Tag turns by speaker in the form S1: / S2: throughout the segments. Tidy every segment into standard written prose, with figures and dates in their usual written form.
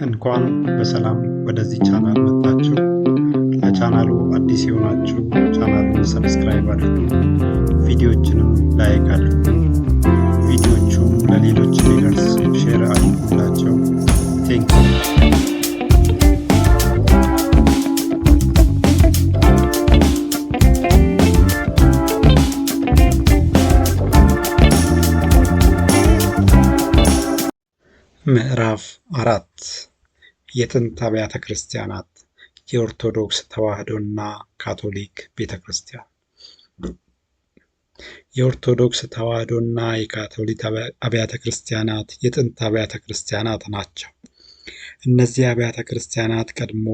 S1: እንኳን በሰላም ወደዚህ ቻናል መጣችሁ። ለቻናሉ አዲስ የሆናችሁ ቻናሉን ሰብስክራይብ አድርጉ፣ ቪዲዮዎችንም ላይክ አድርጉ። ቪዲዮቹም ለሌሎች እንዲደርስ ሼር አድርጉላቸው። ቴንኪው። ምዕራፍ 4 የጥንት አብያተ ክርስቲያናት የኦርቶዶክስ ተዋሕዶና ካቶሊክ ቤተ ክርስቲያን። የኦርቶዶክስ ተዋሕዶና የካቶሊክ አብያተ ክርስቲያናት የጥንት አብያተ ክርስቲያናት ናቸው። እነዚህ አብያተ ክርስቲያናት ቀድሞ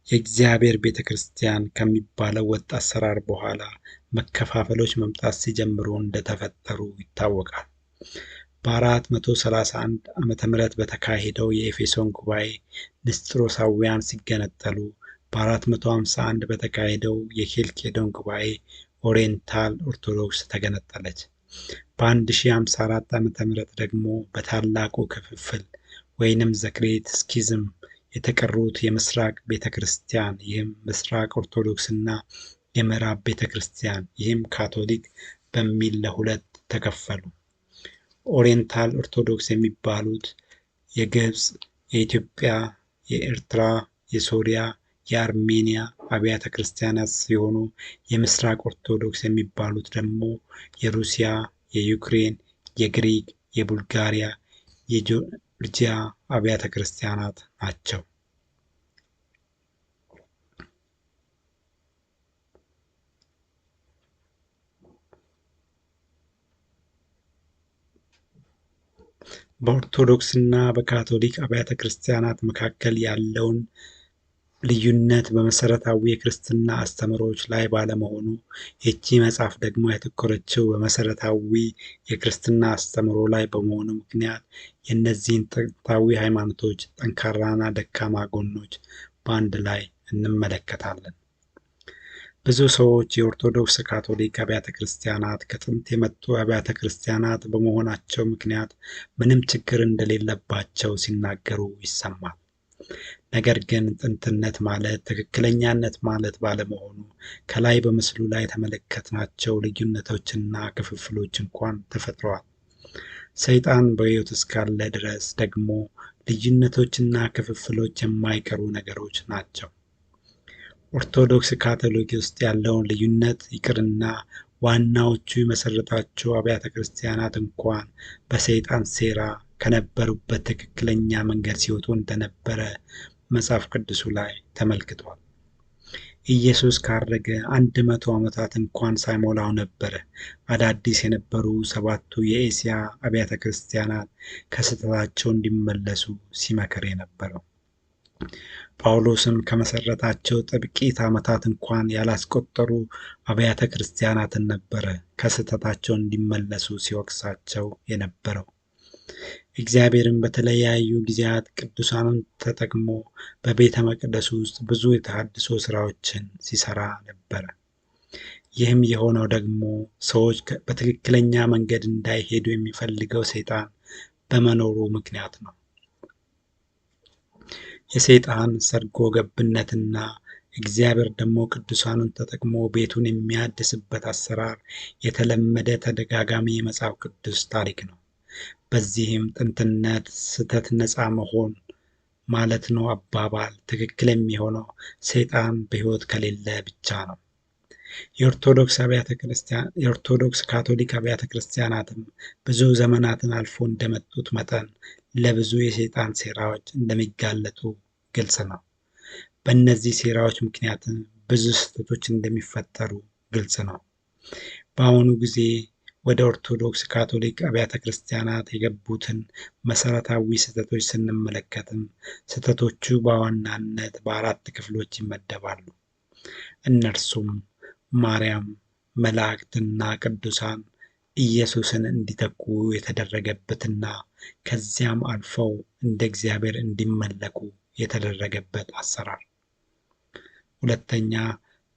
S1: የእግዚአብሔር ቤተ ክርስቲያን ከሚባለው ወጥ አሰራር በኋላ መከፋፈሎች መምጣት ሲጀምሩ እንደተፈጠሩ ይታወቃል። በ431 ዓመተ ምህረት በተካሄደው የኤፌሶን ጉባኤ ንስጥሮሳውያን ሲገነጠሉ፣ በ451 በተካሄደው የኬልቄዶን ጉባኤ ኦሪየንታል ኦርቶዶክስ ተገነጠለች። በ1054 ዓመተ ምህረት ደግሞ በታላቁ ክፍፍል ወይንም ዘግሬት ስኪዝም የተቀሩት የምስራቅ ቤተ ክርስቲያን ይህም ምስራቅ ኦርቶዶክስና የምዕራብ ቤተ ክርስቲያን ይህም ካቶሊክ በሚል ለሁለት ተከፈሉ። ኦሪየንታል ኦርቶዶክስ የሚባሉት የግብፅ፣ የኢትዮጵያ፣ የኤርትራ፣ የሶሪያ፣ የአርሜኒያ አብያተ ክርስቲያናት ሲሆኑ የምስራቅ ኦርቶዶክስ የሚባሉት ደግሞ የሩሲያ፣ የዩክሬን፣ የግሪክ፣ የቡልጋሪያ፣ የጆርጂያ አብያተ ክርስቲያናት ናቸው። በኦርቶዶክስና በካቶሊክ አብያተ ክርስቲያናት መካከል ያለውን ልዩነት በመሰረታዊ የክርስትና አስተምህሮዎች ላይ ባለመሆኑ ይህቺ መጽሐፍ ደግሞ ያተኮረችው በመሰረታዊ የክርስትና አስተምህሮ ላይ በመሆኑ ምክንያት የእነዚህን ጥንታዊ ሃይማኖቶች ጠንካራና ደካማ ጎኖች በአንድ ላይ እንመለከታለን። ብዙ ሰዎች የኦርቶዶክስ ካቶሊክ አብያተ ክርስቲያናት ከጥንት የመጡ አብያተ ክርስቲያናት በመሆናቸው ምክንያት ምንም ችግር እንደሌለባቸው ሲናገሩ ይሰማል። ነገር ግን ጥንትነት ማለት ትክክለኛነት ማለት ባለመሆኑ ከላይ በምስሉ ላይ የተመለከትናቸው ልዩነቶችና ክፍፍሎች እንኳን ተፈጥረዋል። ሰይጣን በሕይወት እስካለ ድረስ ደግሞ ልዩነቶችና ክፍፍሎች የማይቀሩ ነገሮች ናቸው። ኦርቶዶክስ ካቶሊክ ውስጥ ያለውን ልዩነት ይቅርና ዋናዎቹ የመሰረታቸው አብያተ ክርስቲያናት እንኳን በሰይጣን ሴራ ከነበሩበት ትክክለኛ መንገድ ሲወጡ እንደነበረ መጽሐፍ ቅዱሱ ላይ ተመልክቷል። ኢየሱስ ካረገ 100 ዓመታት እንኳን ሳይሞላው ነበረ አዳዲስ የነበሩ 7ቱ የኤስያ አብያተ ክርስቲያናት ከስህተታቸው እንዲመለሱ ሲመክር የነበረው። ጳውሎስም ከመሰረታቸው ጥቂት ዓመታት እንኳን ያላስቆጠሩ አብያተ ክርስቲያናትን ነበረ ከስህተታቸው እንዲመለሱ ሲወቅሳቸው የነበረው። እግዚአብሔርም በተለያዩ ጊዜያት ቅዱሳኑን ተጠቅሞ በቤተ መቅደሱ ውስጥ ብዙ የተሃድሶ ስራዎችን ሲሰራ ነበረ። ይህም የሆነው ደግሞ ሰዎች በትክክለኛ መንገድ እንዳይሄዱ የሚፈልገው ሰይጣን በመኖሩ ምክንያት ነው። የሰይጣን ሰርጎ ገብነትና እግዚአብሔር ደግሞ ቅዱሳኑን ተጠቅሞ ቤቱን የሚያድስበት አሰራር የተለመደ ተደጋጋሚ የመጽሐፍ ቅዱስ ታሪክ ነው። በዚህም ጥንትነት ስህተት ነፃ መሆን ማለት ነው አባባል ትክክል የሚሆነው ሰይጣን በሕይወት ከሌለ ብቻ ነው። የኦርቶዶክስ ካቶሊክ አብያተ ክርስቲያናትም ብዙ ዘመናትን አልፎ እንደመጡት መጠን ለብዙ የሰይጣን ሴራዎች እንደሚጋለጡ ግልጽ ነው። በእነዚህ ሴራዎች ምክንያት ብዙ ስህተቶች እንደሚፈጠሩ ግልጽ ነው። በአሁኑ ጊዜ ወደ ኦርቶዶክስ ካቶሊክ አብያተ ክርስቲያናት የገቡትን መሰረታዊ ስህተቶች ስንመለከትም ስህተቶቹ በዋናነት በአራት ክፍሎች ይመደባሉ። እነርሱም ማርያም፣ መላእክትና ቅዱሳን ኢየሱስን እንዲተኩ የተደረገበትና ከዚያም አልፈው እንደ እግዚአብሔር እንዲመለኩ የተደረገበት አሰራር። ሁለተኛ፣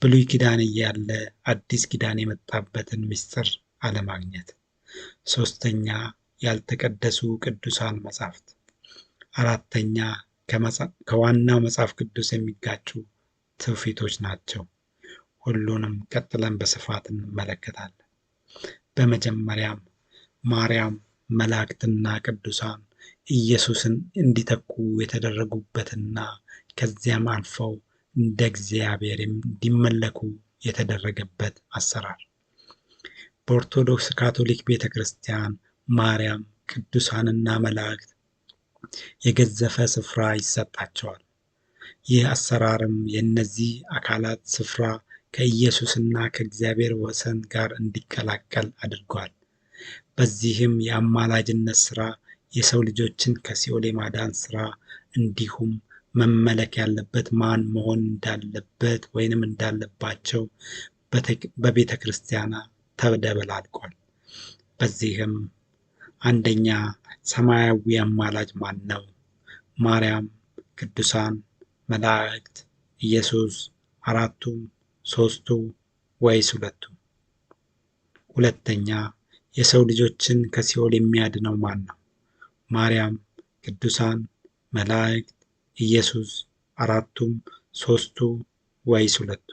S1: ብሉይ ኪዳን እያለ አዲስ ኪዳን የመጣበትን ምስጢር አለማግኘት። ሶስተኛ፣ ያልተቀደሱ ቅዱሳን መጻሕፍት። አራተኛ፣ ከዋናው መጽሐፍ ቅዱስ የሚጋጩ ትውፊቶች ናቸው። ሁሉንም ቀጥለን በስፋት እንመለከታለን። በመጀመሪያም ማርያም፣ መላእክትና ቅዱሳን ኢየሱስን እንዲተኩ የተደረጉበትና ከዚያም አልፈው እንደ እግዚአብሔር እንዲመለኩ የተደረገበት አሰራር። በኦርቶዶክስ ካቶሊክ ቤተ ክርስቲያን ማርያም፣ ቅዱሳንና መላእክት የገዘፈ ስፍራ ይሰጣቸዋል። ይህ አሰራርም የእነዚህ አካላት ስፍራ ከኢየሱስና ከእግዚአብሔር ወሰን ጋር እንዲቀላቀል አድርጓል። በዚህም የአማላጅነት ሥራ፣ የሰው ልጆችን ከሲኦል የማዳን ሥራ እንዲሁም መመለክ ያለበት ማን መሆን እንዳለበት ወይንም እንዳለባቸው በቤተ ክርስቲያኗ ተደበላልቋል። በዚህም አንደኛ ሰማያዊ አማላጅ ማን ነው? ማርያም፣ ቅዱሳን፣ መላእክት፣ ኢየሱስ፣ አራቱም፣ ሦስቱ ወይስ ሁለቱ? ሁለተኛ የሰው ልጆችን ከሲኦል የሚያድነው ማን ነው? ማርያም፣ ቅዱሳን፣ መላእክት፣ ኢየሱስ፣ አራቱም፣ ሦስቱ ወይስ ሁለቱ?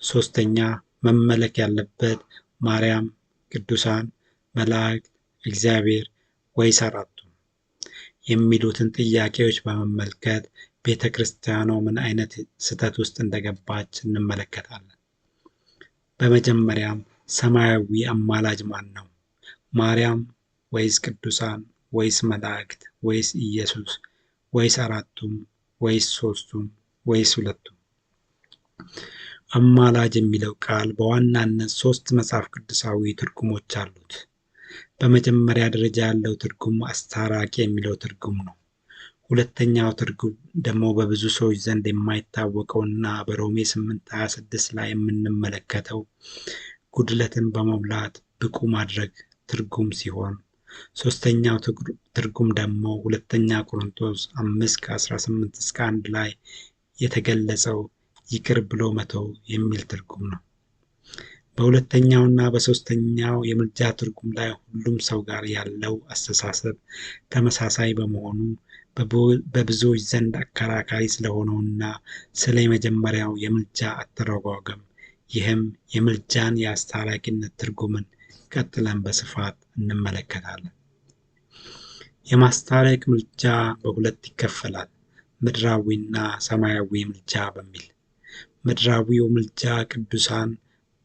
S1: ሦስተኛ መመለክ ያለበት ማርያም፣ ቅዱሳን፣ መላእክት፣ እግዚአብሔር ወይስ አራቱም? የሚሉትን ጥያቄዎች በመመልከት ቤተ ክርስቲያኗ ምን አይነት ስህተት ውስጥ እንደገባች እንመለከታለን። በመጀመሪያም ሰማያዊ አማላጅ ማን ነው? ማርያም ወይስ ቅዱሳን ወይስ መላእክት ወይስ ኢየሱስ ወይስ አራቱም ወይስ ሦስቱም ወይስ ሁለቱም? አማላጅ የሚለው ቃል በዋናነት ሦስት መጽሐፍ ቅዱሳዊ ትርጉሞች አሉት። በመጀመሪያ ደረጃ ያለው ትርጉም አስታራቂ የሚለው ትርጉም ነው። ሁለተኛው ትርጉም ደግሞ በብዙ ሰዎች ዘንድ የማይታወቀውና በሮሜ 8:26 ላይ የምንመለከተው ጉድለትን በመሙላት ብቁ ማድረግ ትርጉም ሲሆን፣ ሦስተኛው ትርጉም ደግሞ ሁለተኛ ቆሮንቶስ 5:18-1 ላይ የተገለጸው ይቅር ብሎ መተው የሚል ትርጉም ነው። በሁለተኛውና በሦስተኛው የምልጃ ትርጉም ላይ ሁሉም ሰው ጋር ያለው አስተሳሰብ ተመሳሳይ በመሆኑ በብዙዎች ዘንድ አከራካሪ ስለሆነውና ስለ የመጀመሪያው የምልጃ አተረጓጎም ይህም የምልጃን የአስታራቂነት ትርጉምን ቀጥለን በስፋት እንመለከታለን። የማስታረቅ ምልጃ በሁለት ይከፈላል፣ ምድራዊና ሰማያዊ ምልጃ በሚል። ምድራዊው ምልጃ ቅዱሳን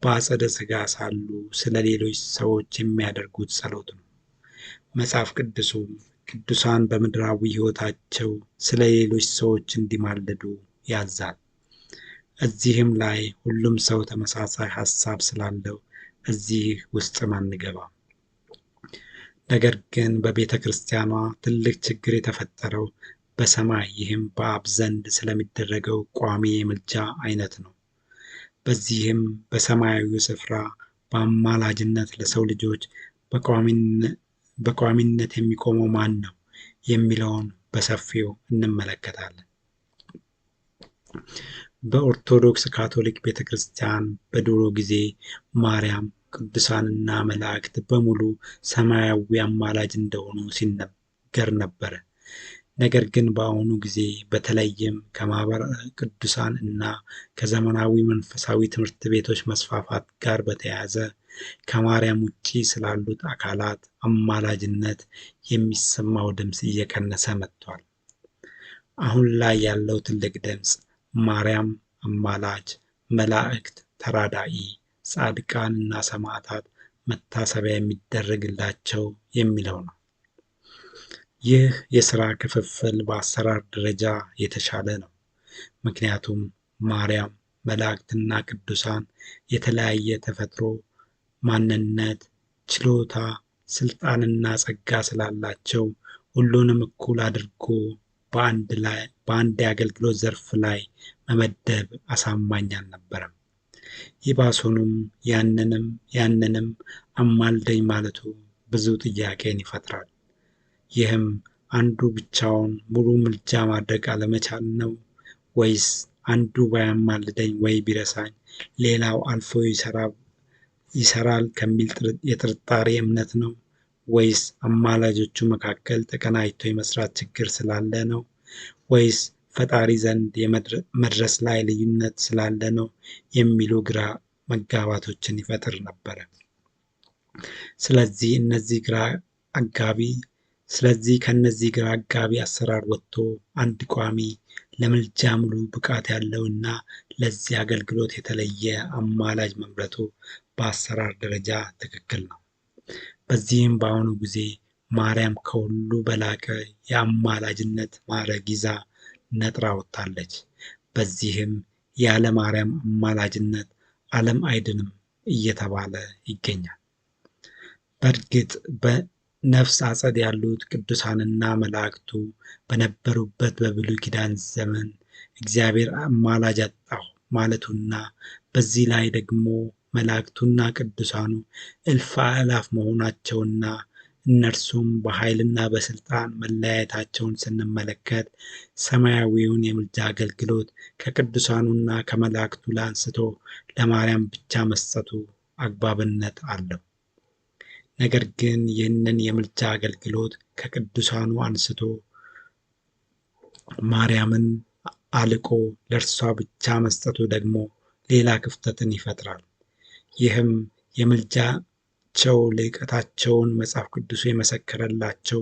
S1: በአጸደ ሥጋ ሳሉ ስለ ሌሎች ሰዎች የሚያደርጉት ጸሎት ነው። መጽሐፍ ቅዱሱም ቅዱሳን በምድራዊ ሕይወታቸው ስለ ሌሎች ሰዎች እንዲማልዱ ያዛል። እዚህም ላይ ሁሉም ሰው ተመሳሳይ ሐሳብ ስላለው እዚህ ውስጥም አንገባም። ነገር ግን በቤተ ክርስቲያኗ ትልቅ ችግር የተፈጠረው በሰማይ ይህም በአብ ዘንድ ስለሚደረገው ቋሚ የምልጃ አይነት ነው። በዚህም በሰማያዊው ስፍራ በአማላጅነት ለሰው ልጆች በቋሚነት የሚቆመው ማን ነው የሚለውን በሰፊው እንመለከታለን። በኦርቶዶክስ ካቶሊክ ቤተ ክርስቲያን በድሮ ጊዜ ማርያም፣ ቅዱሳንና መላእክት በሙሉ ሰማያዊ አማላጅ እንደሆኑ ሲነገር ነበረ። ነገር ግን በአሁኑ ጊዜ በተለይም ከማኅበረ ቅዱሳን እና ከዘመናዊ መንፈሳዊ ትምህርት ቤቶች መስፋፋት ጋር በተያያዘ ከማርያም ውጪ ስላሉት አካላት አማላጅነት የሚሰማው ድምፅ እየቀነሰ መጥቷል። አሁን ላይ ያለው ትልቅ ድምፅ ማርያም አማላጅ፣ መላእክት ተራዳኢ፣ ጻድቃን እና ሰማዕታት መታሰቢያ የሚደረግላቸው የሚለው ነው። ይህ የሥራ ክፍፍል በአሰራር ደረጃ የተሻለ ነው። ምክንያቱም ማርያም፣ መላእክትና ቅዱሳን የተለያየ ተፈጥሮ፣ ማንነት፣ ችሎታ፣ ስልጣንና ጸጋ ስላላቸው ሁሉንም እኩል አድርጎ በአንድ የአገልግሎት ዘርፍ ላይ መመደብ አሳማኝ አልነበረም። ይባሱንም ያንንም አማልደኝ ማለቱ ብዙ ጥያቄን ይፈጥራል። ይህም አንዱ ብቻውን ሙሉ ምልጃ ማድረግ አለመቻል ነው ወይስ አንዱ ባያማልደኝ ወይ ቢረሳኝ ሌላው አልፎ ይሰራል ከሚል የጥርጣሬ እምነት ነው ወይስ አማላጆቹ መካከል ተቀናጅቶ የመስራት ችግር ስላለ ነው ወይስ ፈጣሪ ዘንድ መድረስ ላይ ልዩነት ስላለ ነው የሚሉ ግራ መጋባቶችን ይፈጥር ነበረ። ስለዚህ ከነዚህ ግራ አጋቢ አሰራር ወጥቶ አንድ ቋሚ፣ ለምልጃ ሙሉ ብቃት ያለው እና ለዚህ አገልግሎት የተለየ አማላጅ መምረጡ በአሰራር ደረጃ ትክክል ነው። በዚህም በአሁኑ ጊዜ ማርያም ከሁሉ በላቀ የአማላጅነት ማዕረግ ይዛ ነጥራ ወጥታለች። በዚህም ያለ ማርያም አማላጅነት ዓለም አይድንም እየተባለ ይገኛል። በእርግጥ በነፍስ አጸድ ያሉት ቅዱሳንና መላእክቱ በነበሩበት በብሉይ ኪዳን ዘመን እግዚአብሔር አማላጅ አጣሁ ማለቱና በዚህ ላይ ደግሞ መላእክቱና ቅዱሳኑ እልፍ አእላፍ መሆናቸውና እነርሱም በኃይልና በስልጣን መለያየታቸውን ስንመለከት ሰማያዊውን የምልጃ አገልግሎት ከቅዱሳኑና ከመላእክቱ ላይ አንስቶ ለማርያም ብቻ መስጠቱ አግባብነት አለው። ነገር ግን ይህንን የምልጃ አገልግሎት ከቅዱሳኑ አንስቶ ማርያምን አልቆ ለእርሷ ብቻ መስጠቱ ደግሞ ሌላ ክፍተትን ይፈጥራል። ይህም የምልጃቸው ልዕቀታቸውን መጽሐፍ ቅዱሱ የመሰከረላቸው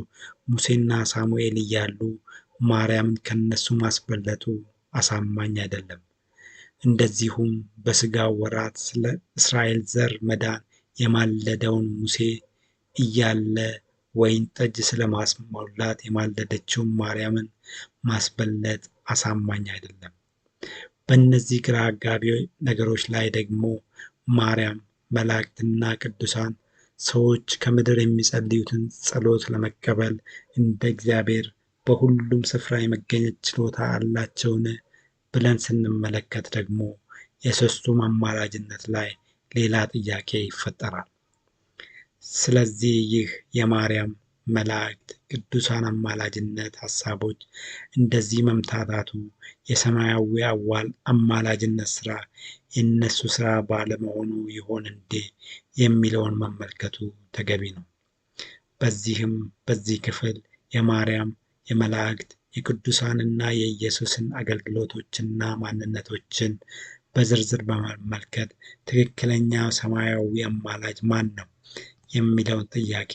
S1: ሙሴና ሳሙኤል እያሉ ማርያምን ከነሱ ማስበለጡ አሳማኝ አይደለም። እንደዚሁም በሥጋው ወራት ስለ እስራኤል ዘር መዳን የማለደውን ሙሴ እያለ ወይን ጠጅ ስለማስሞላት የማለደችውን ማርያምን ማስበለጥ አሳማኝ አይደለም። በእነዚህ ግራ አጋቢ ነገሮች ላይ ደግሞ ማርያም፣ መላእክትና ቅዱሳን ሰዎች ከምድር የሚጸልዩትን ጸሎት ለመቀበል እንደ እግዚአብሔር በሁሉም ስፍራ የመገኘት ችሎታ አላቸውን ብለን ስንመለከት ደግሞ የሦስቱም አማላጅነት ላይ ሌላ ጥያቄ ይፈጠራል። ስለዚህ ይህ የማርያም፣ መላእክት፣ ቅዱሳን አማላጅነት ሐሳቦች እንደዚህ መምታታቱ የሰማያዊ አማላጅነት ሥራ የእነሱ ሥራ ባለመሆኑ ይሆን እንዴ የሚለውን መመልከቱ ተገቢ ነው። በዚህ ክፍል የማርያም፣ የመላእክት፣ የቅዱሳንና የኢየሱስን አገልግሎቶችና ማንነቶችን በዝርዝር በመመልከት ትክክለኛው ሰማያዊ አማላጅ ማን ነው የሚለውን ጥያቄ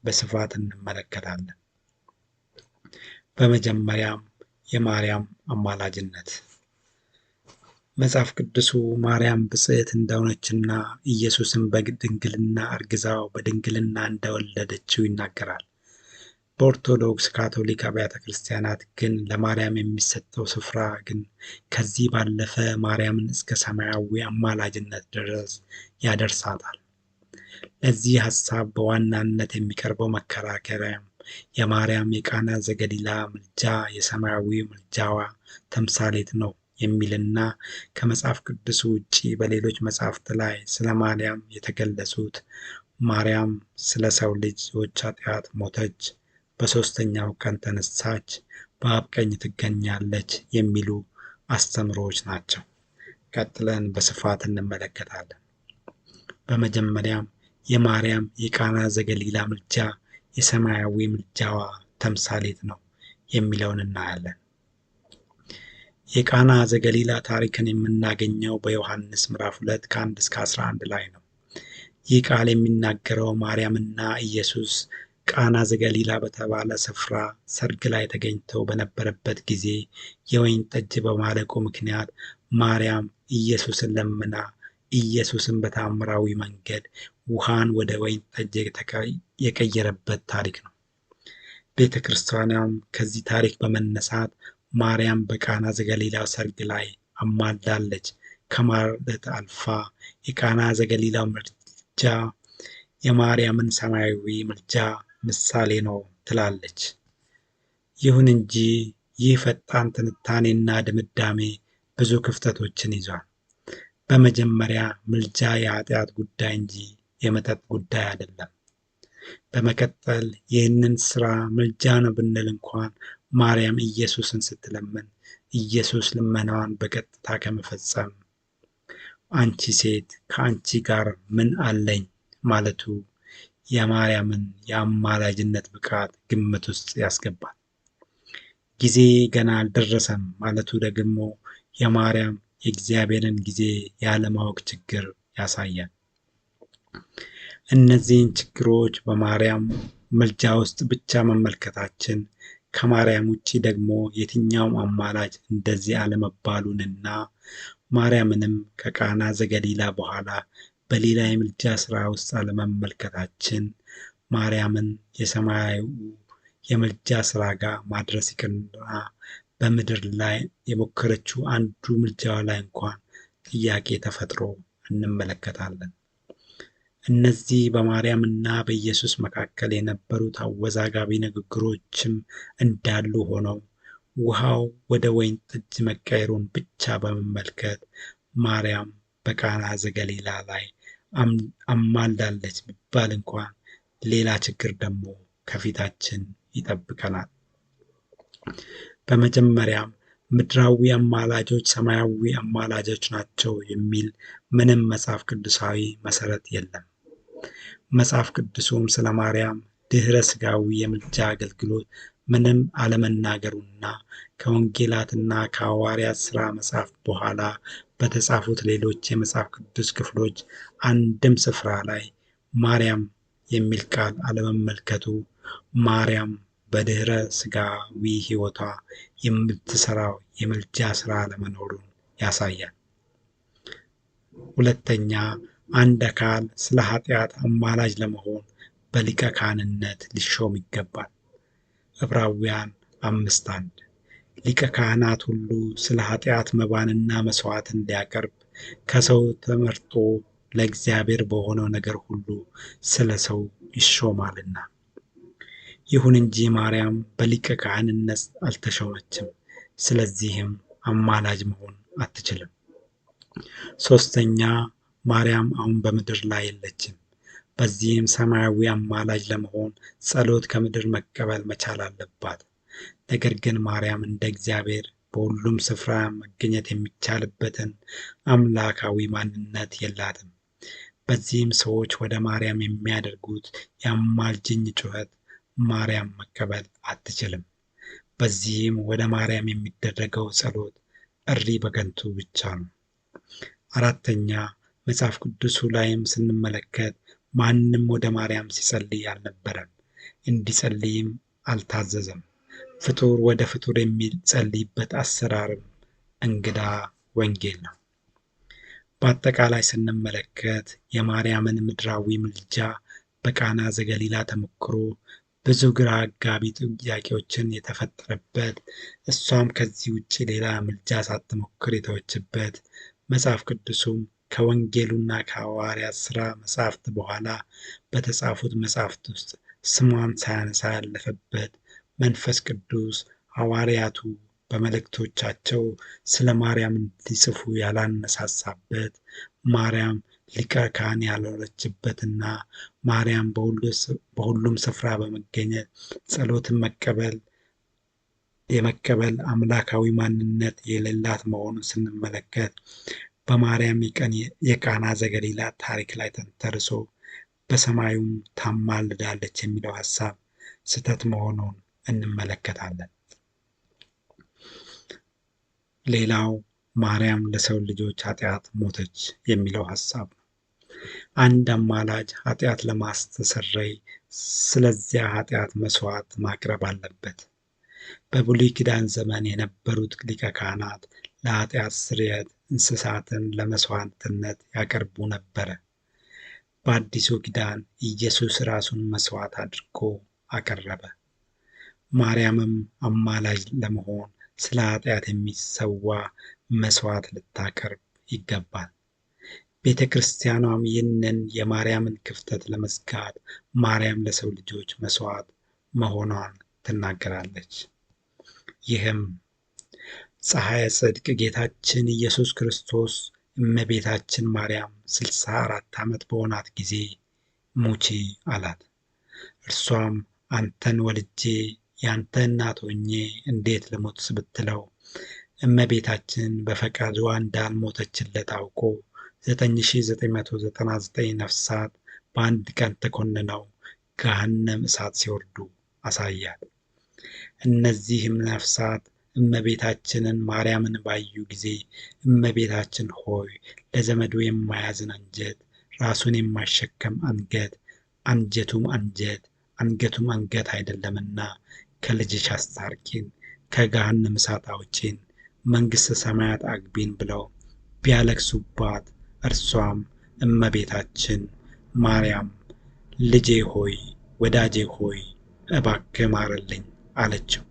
S1: በስፋት እንመለከታለን። በመጀመሪያም የማርያም አማላጅነት። መጽሐፍ ቅዱሱ ማርያም ብፅዕት እንደሆነችና ኢየሱስን በድንግልና አርግዛው በድንግልና እንደወለደችው ይናገራል። በኦርቶዶክስ ካቶሊክ አብያተ ክርስቲያናት ግን ለማርያም የሚሰጠው ስፍራ ግን ከዚህ ባለፈ ማርያምን እስከ ሰማያዊ አማላጅነት ድረስ ያደርሳታል። ለዚህ ሐሳብ በዋናነት የሚቀርበው መከራከሪያም የማርያም የቃና ዘገሊላ ምልጃ የሰማያዊ ምልጃዋ ተምሳሌት ነው የሚልና ከመጽሐፍ ቅዱስ ውጪ በሌሎች መጻሕፍት ላይ ስለ ማርያም የተገለጹት ማርያም ስለ ሰው ልጆች ኃጢአት ሞተች፣ በሦስተኛው ቀን ተነሳች፣ በአብ ቀኝ ትገኛለች የሚሉ አስተምሮዎች ናቸው። ቀጥለን በስፋት እንመለከታለን። በመጀመሪያም የማርያም የቃና ዘገሊላ ምልጃ የሰማያዊ ምልጃዋ ተምሳሌት ነው የሚለውን እናያለን። የቃና ዘገሊላ ታሪክን የምናገኘው በዮሐንስ ምዕራፍ 2 ከ1 እስከ 11 ላይ ነው። ይህ ቃል የሚናገረው ማርያምና ኢየሱስ ቃና ዘገሊላ በተባለ ስፍራ ሰርግ ላይ ተገኝተው በነበረበት ጊዜ የወይን ጠጅ በማለቁ ምክንያት ማርያም ኢየሱስን ለምና ኢየሱስን በተአምራዊ መንገድ ውሃን ወደ ወይን ጠጅ የቀየረበት ታሪክ ነው። ቤተ ክርስቲያኗም ከዚህ ታሪክ በመነሳት ማርያም በቃና ዘገሊላ ሰርግ ላይ አማልዳለች ከማለት አልፋ የቃና ዘገሊላው ምልጃ የማርያምን ሰማያዊ ምልጃ ምሳሌ ነው ትላለች። ይሁን እንጂ ይህ ፈጣን ትንታኔና ድምዳሜ ብዙ ክፍተቶችን ይዟል። በመጀመሪያ ምልጃ የኃጢአት ጉዳይ እንጂ የመጠጥ ጉዳይ አይደለም። በመቀጠል ይህንን ሥራ ምልጃ ነው ብንል እንኳን ማርያም ኢየሱስን ስትለምን ኢየሱስ ልመናዋን በቀጥታ ከመፈጸም አንቺ ሴት ከአንቺ ጋር ምን አለኝ ማለቱ የማርያምን የአማላጅነት ብቃት ግምት ውስጥ ያስገባል። ጊዜ ገና አልደረሰም ማለቱ ደግሞ የማርያም የእግዚአብሔርን ጊዜ ያለማወቅ ችግር ያሳያል። እነዚህን ችግሮች በማርያም ምልጃ ውስጥ ብቻ መመልከታችን ከማርያም ውጪ ደግሞ የትኛውም አማላጅ እንደዚህ አለመባሉንና ማርያምንም ከቃና ዘገሊላ በኋላ በሌላ የምልጃ ሥራ ውስጥ አለመመልከታችን ማርያምን የሰማያዊ የምልጃ ሥራ ጋር ማድረስ ይቅርና በምድር ላይ የሞከረችው አንዱ ምልጃዋ ላይ እንኳን ጥያቄ ተፈጥሮ እንመለከታለን። እነዚህ በማርያምና በኢየሱስ መካከል የነበሩት አወዛጋቢ ንግግሮችም እንዳሉ ሆነው ውሃው ወደ ወይን ጠጅ መቀየሩን ብቻ በመመልከት ማርያም በቃና ዘገሊላ ላይ አማልዳለች ቢባል እንኳን ሌላ ችግር ደግሞ ከፊታችን ይጠብቀናል። በመጀመሪያም ምድራዊ አማላጆች ሰማያዊ አማላጆች ናቸው የሚል ምንም መጽሐፍ ቅዱሳዊ መሰረት የለም። መጽሐፍ ቅዱሱም ስለ ማርያም ድኅረ ሥጋዊ የምልጃ አገልግሎት ምንም አለመናገሩና ከወንጌላትና ከሐዋርያት ሥራ መጽሐፍ በኋላ በተጻፉት ሌሎች የመጽሐፍ ቅዱስ ክፍሎች አንድም ስፍራ ላይ ማርያም የሚል ቃል አለመመልከቱ ማርያም በድኅረ ሥጋዊ ሕይወቷ የምትሠራው የምልጃ ሥራ አለመኖሩን ያሳያል። ሁለተኛ፣ አንድ አካል ስለ ኃጢአት አማላጅ ለመሆን በሊቀ ካህንነት ሊሾም ይገባል። ዕብራውያን 5:1 ሊቀ ካህናት ሁሉ ስለ ኃጢአት መባንና መሥዋዕትን ሊያቀርብ ከሰው ተመርጦ ለእግዚአብሔር በሆነው ነገር ሁሉ ስለ ሰው ይሾማልና። ይሁን እንጂ ማርያም በሊቀ ካህንነት አልተሾመችም። ስለዚህም አማላጅ መሆን አትችልም። ሦስተኛ፣ ማርያም አሁን በምድር ላይ የለችም። በዚህም ሰማያዊ አማላጅ ለመሆን ጸሎት ከምድር መቀበል መቻል አለባት። ነገር ግን ማርያም እንደ እግዚአብሔር በሁሉም ስፍራ መገኘት የሚቻልበትን አምላካዊ ማንነት የላትም። በዚህም ሰዎች ወደ ማርያም የሚያደርጉት የአማልጅኝ ጩኸት ማርያም መቀበል አትችልም። በዚህም ወደ ማርያም የሚደረገው ጸሎት እሪ በከንቱ ብቻ ነው። አራተኛ፣ መጽሐፍ ቅዱሱ ላይም ስንመለከት ማንም ወደ ማርያም ሲጸልይ አልነበረም፣ እንዲጸልይም አልታዘዘም። ፍጡር ወደ ፍጡር የሚጸልይበት አሰራርም እንግዳ ወንጌል ነው። በአጠቃላይ ስንመለከት የማርያምን ምድራዊ ምልጃ በቃና ዘገሊላ ተሞክሮ ብዙ ግራ አጋቢ ጥያቄዎችን የተፈጠረበት፣ እሷም ከዚህ ውጭ ሌላ ምልጃ ሳትሞክር የተወችበት፣ መጽሐፍ ቅዱሱም ከወንጌሉና ከሐዋርያት ሥራ መጻሕፍት በኋላ በተጻፉት መጻሕፍት ውስጥ ስሟን ሳያነሳ ያለፈበት፣ መንፈስ ቅዱስ ሐዋርያቱ በመልእክቶቻቸው ስለ ማርያም እንዲጽፉ ያላነሳሳበት፣ ማርያም ሊቀ ካህን ያልሆነችበትና ማርያም በሁሉም ስፍራ በመገኘት ጸሎትን የመቀበል አምላካዊ ማንነት የሌላት መሆኑን ስንመለከት በማርያም የቃና ዘገሊላ ታሪክ ላይ ተንተርሶ በሰማዩም ታማልዳለች የሚለው ሐሳብ ስህተት መሆኑን እንመለከታለን። ሌላው ማርያም ለሰው ልጆች ኃጢአት ሞተች የሚለው ሐሳብ ነው። አንድ አማላጅ ኃጢአት ለማስተሰረይ ስለዚያ ኃጢአት መሥዋዕት ማቅረብ አለበት። በብሉይ ኪዳን ዘመን የነበሩት ሊቀ ካህናት ለኃጢአት ስርየት እንስሳትን ለመሥዋዕትነት ያቀርቡ ነበረ። በአዲሱ ኪዳን ኢየሱስ ራሱን መሥዋዕት አድርጎ አቀረበ። ማርያምም አማላጅ ለመሆን ስለ ኃጢአት የሚሰዋ መሥዋዕት ልታቀርብ ይገባል። ቤተ ክርስቲያኗም ይህንን የማርያምን ክፍተት ለመዝጋት ማርያም ለሰው ልጆች መሥዋዕት መሆኗን ትናገራለች። ይህም ፀሐየ ጽድቅ ጌታችን ኢየሱስ ክርስቶስ እመቤታችን ማርያም 64 ዓመት በሆናት ጊዜ ሙቺ አላት። እርሷም አንተን ወልጄ ያንተ እናት ሆኜ እንዴት ልሞት ብትለው እመቤታችን በፈቃዷ እንዳልሞተችለት አውቆ 9999 ነፍሳት በአንድ ቀን ተኮንነው ገሃነመ እሳት ሲወርዱ አሳያት። እነዚህም ነፍሳት እመቤታችንን ማርያምን ባዩ ጊዜ እመቤታችን ሆይ ለዘመዱ የማያዝን አንጀት፣ ራሱን የማይሸከም አንገት፣ አንጀቱም አንጀት አንገቱም አንገት አይደለምና ከልጅሽ አስታርቂን፣ ከገሃነመ እሳት አውጪን፣ መንግሥተ ሰማያት አግቢን ብለው ቢያለቅሱባት እርሷም እመቤታችን ማርያም ልጄ ሆይ ወዳጄ ሆይ እባክህ ማርልኝ አለችው።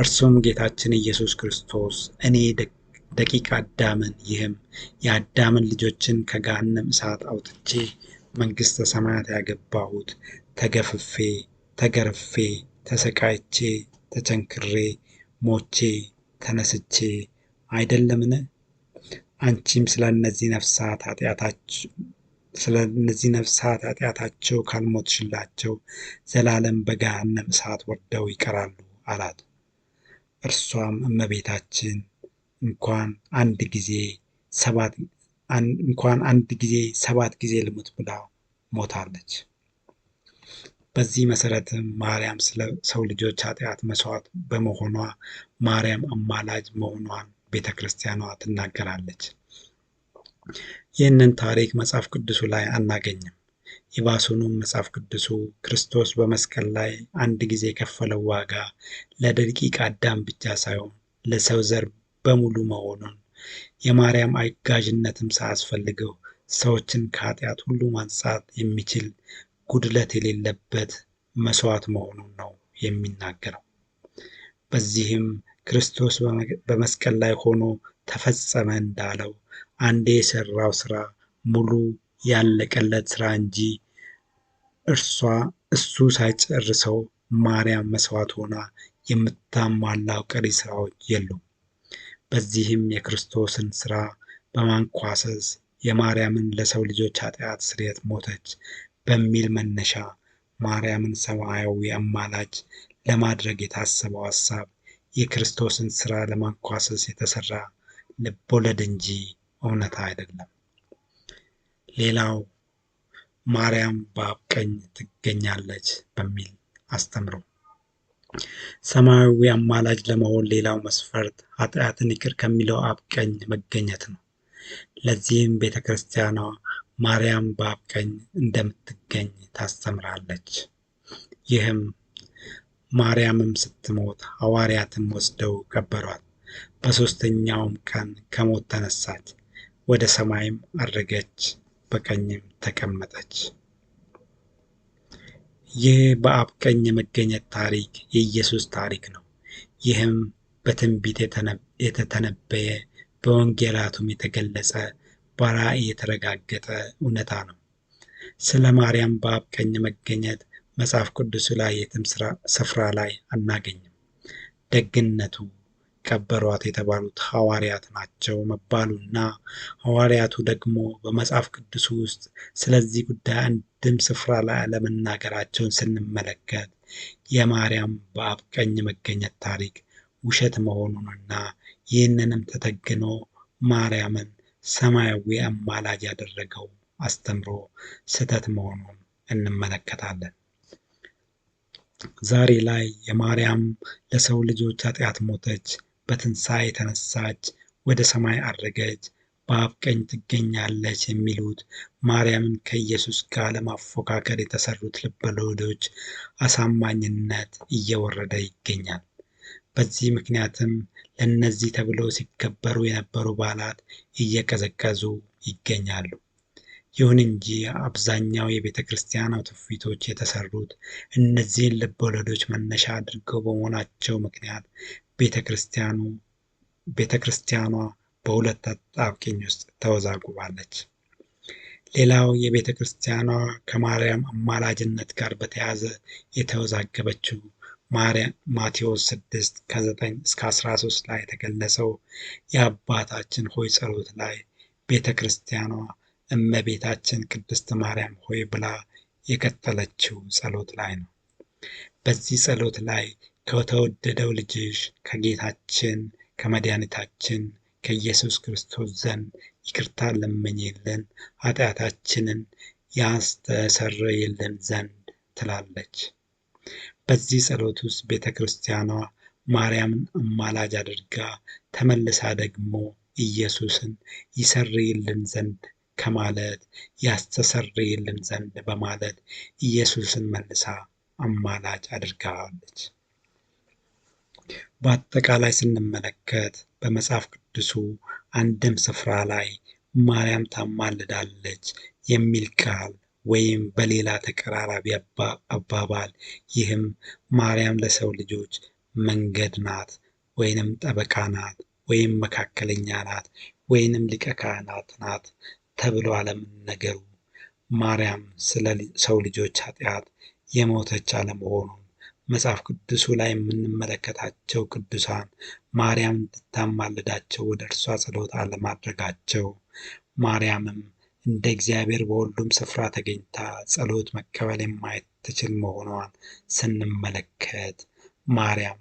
S1: እርሱም ጌታችን ኢየሱስ ክርስቶስ እኔ ደቂቀ አዳምን ይህም የአዳምን ልጆችን ከገሃነመ እሳት አውጥቼ መንግሥተ ሰማያት ያገባሁት ተገፍፌ ተገርፌ ተሰቃይቼ ተቸንክሬ ሞቼ ተነስቼ አይደለምን? አንቺም ስለ እነዚህ ነፍሳት ኃጢአታቸው ካልሞትሽላቸው ዘላለም በገሃነመ እሳት ወርደው ይቀራሉ አላት። እርሷም እመቤታችን እንኳን አንድ ጊዜ ሰባት ጊዜ ልሙት ብላ ሞታለች። በዚህ መሰረትም ማርያም ስለ ሰው ልጆች ኃጢአት መስዋዕት በመሆኗ ማርያም አማላጅ መሆኗን ቤተ ክርስቲያኗ ትናገራለች። ይህንን ታሪክ መጽሐፍ ቅዱሱ ላይ አናገኝም። ይባሱንም መጽሐፍ ቅዱሱ ክርስቶስ በመስቀል ላይ አንድ ጊዜ የከፈለው ዋጋ ለደቂቀ አዳም ብቻ ሳይሆን ለሰው ዘር በሙሉ መሆኑን፣ የማርያም አጋዥነትም ሳያስፈልገው ሰዎችን ከኃጢአት ሁሉ ማንጻት የሚችል ጉድለት የሌለበት መስዋዕት መሆኑን ነው የሚናገረው። በዚህም ክርስቶስ በመስቀል ላይ ሆኖ ተፈጸመ እንዳለው አንዴ የሰራው ስራ ሙሉ ያለቀለት ስራ እንጂ እሱ ሳይጨርሰው ማርያም መስዋዕት ሆና የምታሟላው ቀሪ ስራዎች የሉም። በዚህም የክርስቶስን ስራ በማንኳሰስ የማርያምን ለሰው ልጆች ኃጢአት ስርየት ሞተች በሚል መነሻ ማርያምን ሰማያዊ አማላጅ ለማድረግ የታሰበው ሐሳብ የክርስቶስን ስራ ለማንኳሰስ የተሰራ ልቦለድ እንጂ እውነታ አይደለም። ሌላው ማርያም በአብ ቀኝ ትገኛለች በሚል አስተምሮ ሰማያዊ አማላጅ ለመሆን ሌላው መስፈርት ኃጢአትን ይቅር ከሚለው አብ ቀኝ መገኘት ነው። ለዚህም ቤተ ክርስቲያኗ ማርያም በአብ ቀኝ እንደምትገኝ ታስተምራለች። ይህም ማርያምም ስትሞት ሐዋርያትም ወስደው ቀበሯት። በሦስተኛውም ቀን ከሞት ተነሳች፣ ወደ ሰማይም አረገች፣ በቀኝም ተቀመጠች። ይህ በአብ ቀኝ የመገኘት ታሪክ የኢየሱስ ታሪክ ነው። ይህም በትንቢት የተተነበየ በወንጌላቱም የተገለጸ በራእይ የተረጋገጠ እውነታ ነው። ስለ ማርያም በአብ ቀኝ መገኘት መጽሐፍ ቅዱስ ላይ የትም ስፍራ ላይ አናገኝም። ደግነቱ ቀበሯት የተባሉት ሐዋርያት ናቸው መባሉና ሐዋርያቱ ደግሞ በመጽሐፍ ቅዱስ ውስጥ ስለዚህ ጉዳይ አንድም ስፍራ ላይ አለመናገራቸውን ስንመለከት የማርያም በአብ ቀኝ መገኘት ታሪክ ውሸት መሆኑንና ይህንንም ተተግኖ ማርያምን ሰማያዊ አማላጅ ያደረገው አስተምሮ ስህተት መሆኑን እንመለከታለን። ዛሬ ላይ የማርያም ለሰው ልጆች ኃጢአት ሞተች፣ በትንሣኤ ተነሳች፣ ወደ ሰማይ አረገች፣ በአብ ቀኝ ትገኛለች የሚሉት ማርያምን ከኢየሱስ ጋር ለማፎካከር የተሰሩት ልቦለዶች አሳማኝነት እየወረደ ይገኛል። በዚህ ምክንያትም ለእነዚህ ተብለው ሲከበሩ የነበሩ በዓላት እየቀዘቀዙ ይገኛሉ። ይሁን እንጂ አብዛኛው የቤተ ክርስቲያኗ ትውፊቶች የተሰሩት እነዚህን ልቦለዶች መነሻ አድርገው በመሆናቸው ምክንያት ቤተ ክርስቲያኗ በሁለት አጣብቂኝ ውስጥ ተወዛግባለች። ሌላው የቤተ ክርስቲያኗ ከማርያም አማላጅነት ጋር በተያያዘ የተወዛገበችው ማቴዎስ 6 ከ9 እስከ 13 ላይ የተገለጸው የአባታችን ሆይ ጸሎት ላይ ቤተ ክርስቲያኗ እመቤታችን ቅድስት ማርያም ሆይ ብላ የቀጠለችው ጸሎት ላይ ነው። በዚህ ጸሎት ላይ ከተወደደው ልጅሽ ከጌታችን ከመድኃኒታችን ከኢየሱስ ክርስቶስ ዘንድ ይቅርታ ለምኝልን ኃጢአታችንን ያስተሰርይልን ዘንድ ትላለች። በዚህ ጸሎት ውስጥ ቤተ ክርስቲያኗ ማርያምን አማላጅ አድርጋ ተመልሳ ደግሞ ኢየሱስን ይሰርይልን ዘንድ ከማለት ያስተሰርይልን ዘንድ በማለት ኢየሱስን መልሳ አማላጅ አድርጋዋለች። በአጠቃላይ ስንመለከት በመጽሐፍ ቅዱሱ አንድም ስፍራ ላይ ማርያም ታማልዳለች የሚል ቃል ወይም በሌላ ተቀራራቢ አባባል ይህም ማርያም ለሰው ልጆች መንገድ ናት ወይንም ጠበቃ ናት ወይም መካከለኛ ናት ወይንም ሊቀ ካህናት ናት ተብሎ አለመነገሩ ማርያም ስለ ሰው ልጆች ኃጢአት የሞተች አለመሆኑን መጽሐፍ ቅዱሱ ላይ የምንመለከታቸው ቅዱሳን ማርያም እንድታማልዳቸው ወደ እርሷ ጸሎት አለማድረጋቸው ማርያምም እንደ እግዚአብሔር በሁሉም ስፍራ ተገኝታ ጸሎት መቀበል የማትችል መሆኗን ስንመለከት ማርያም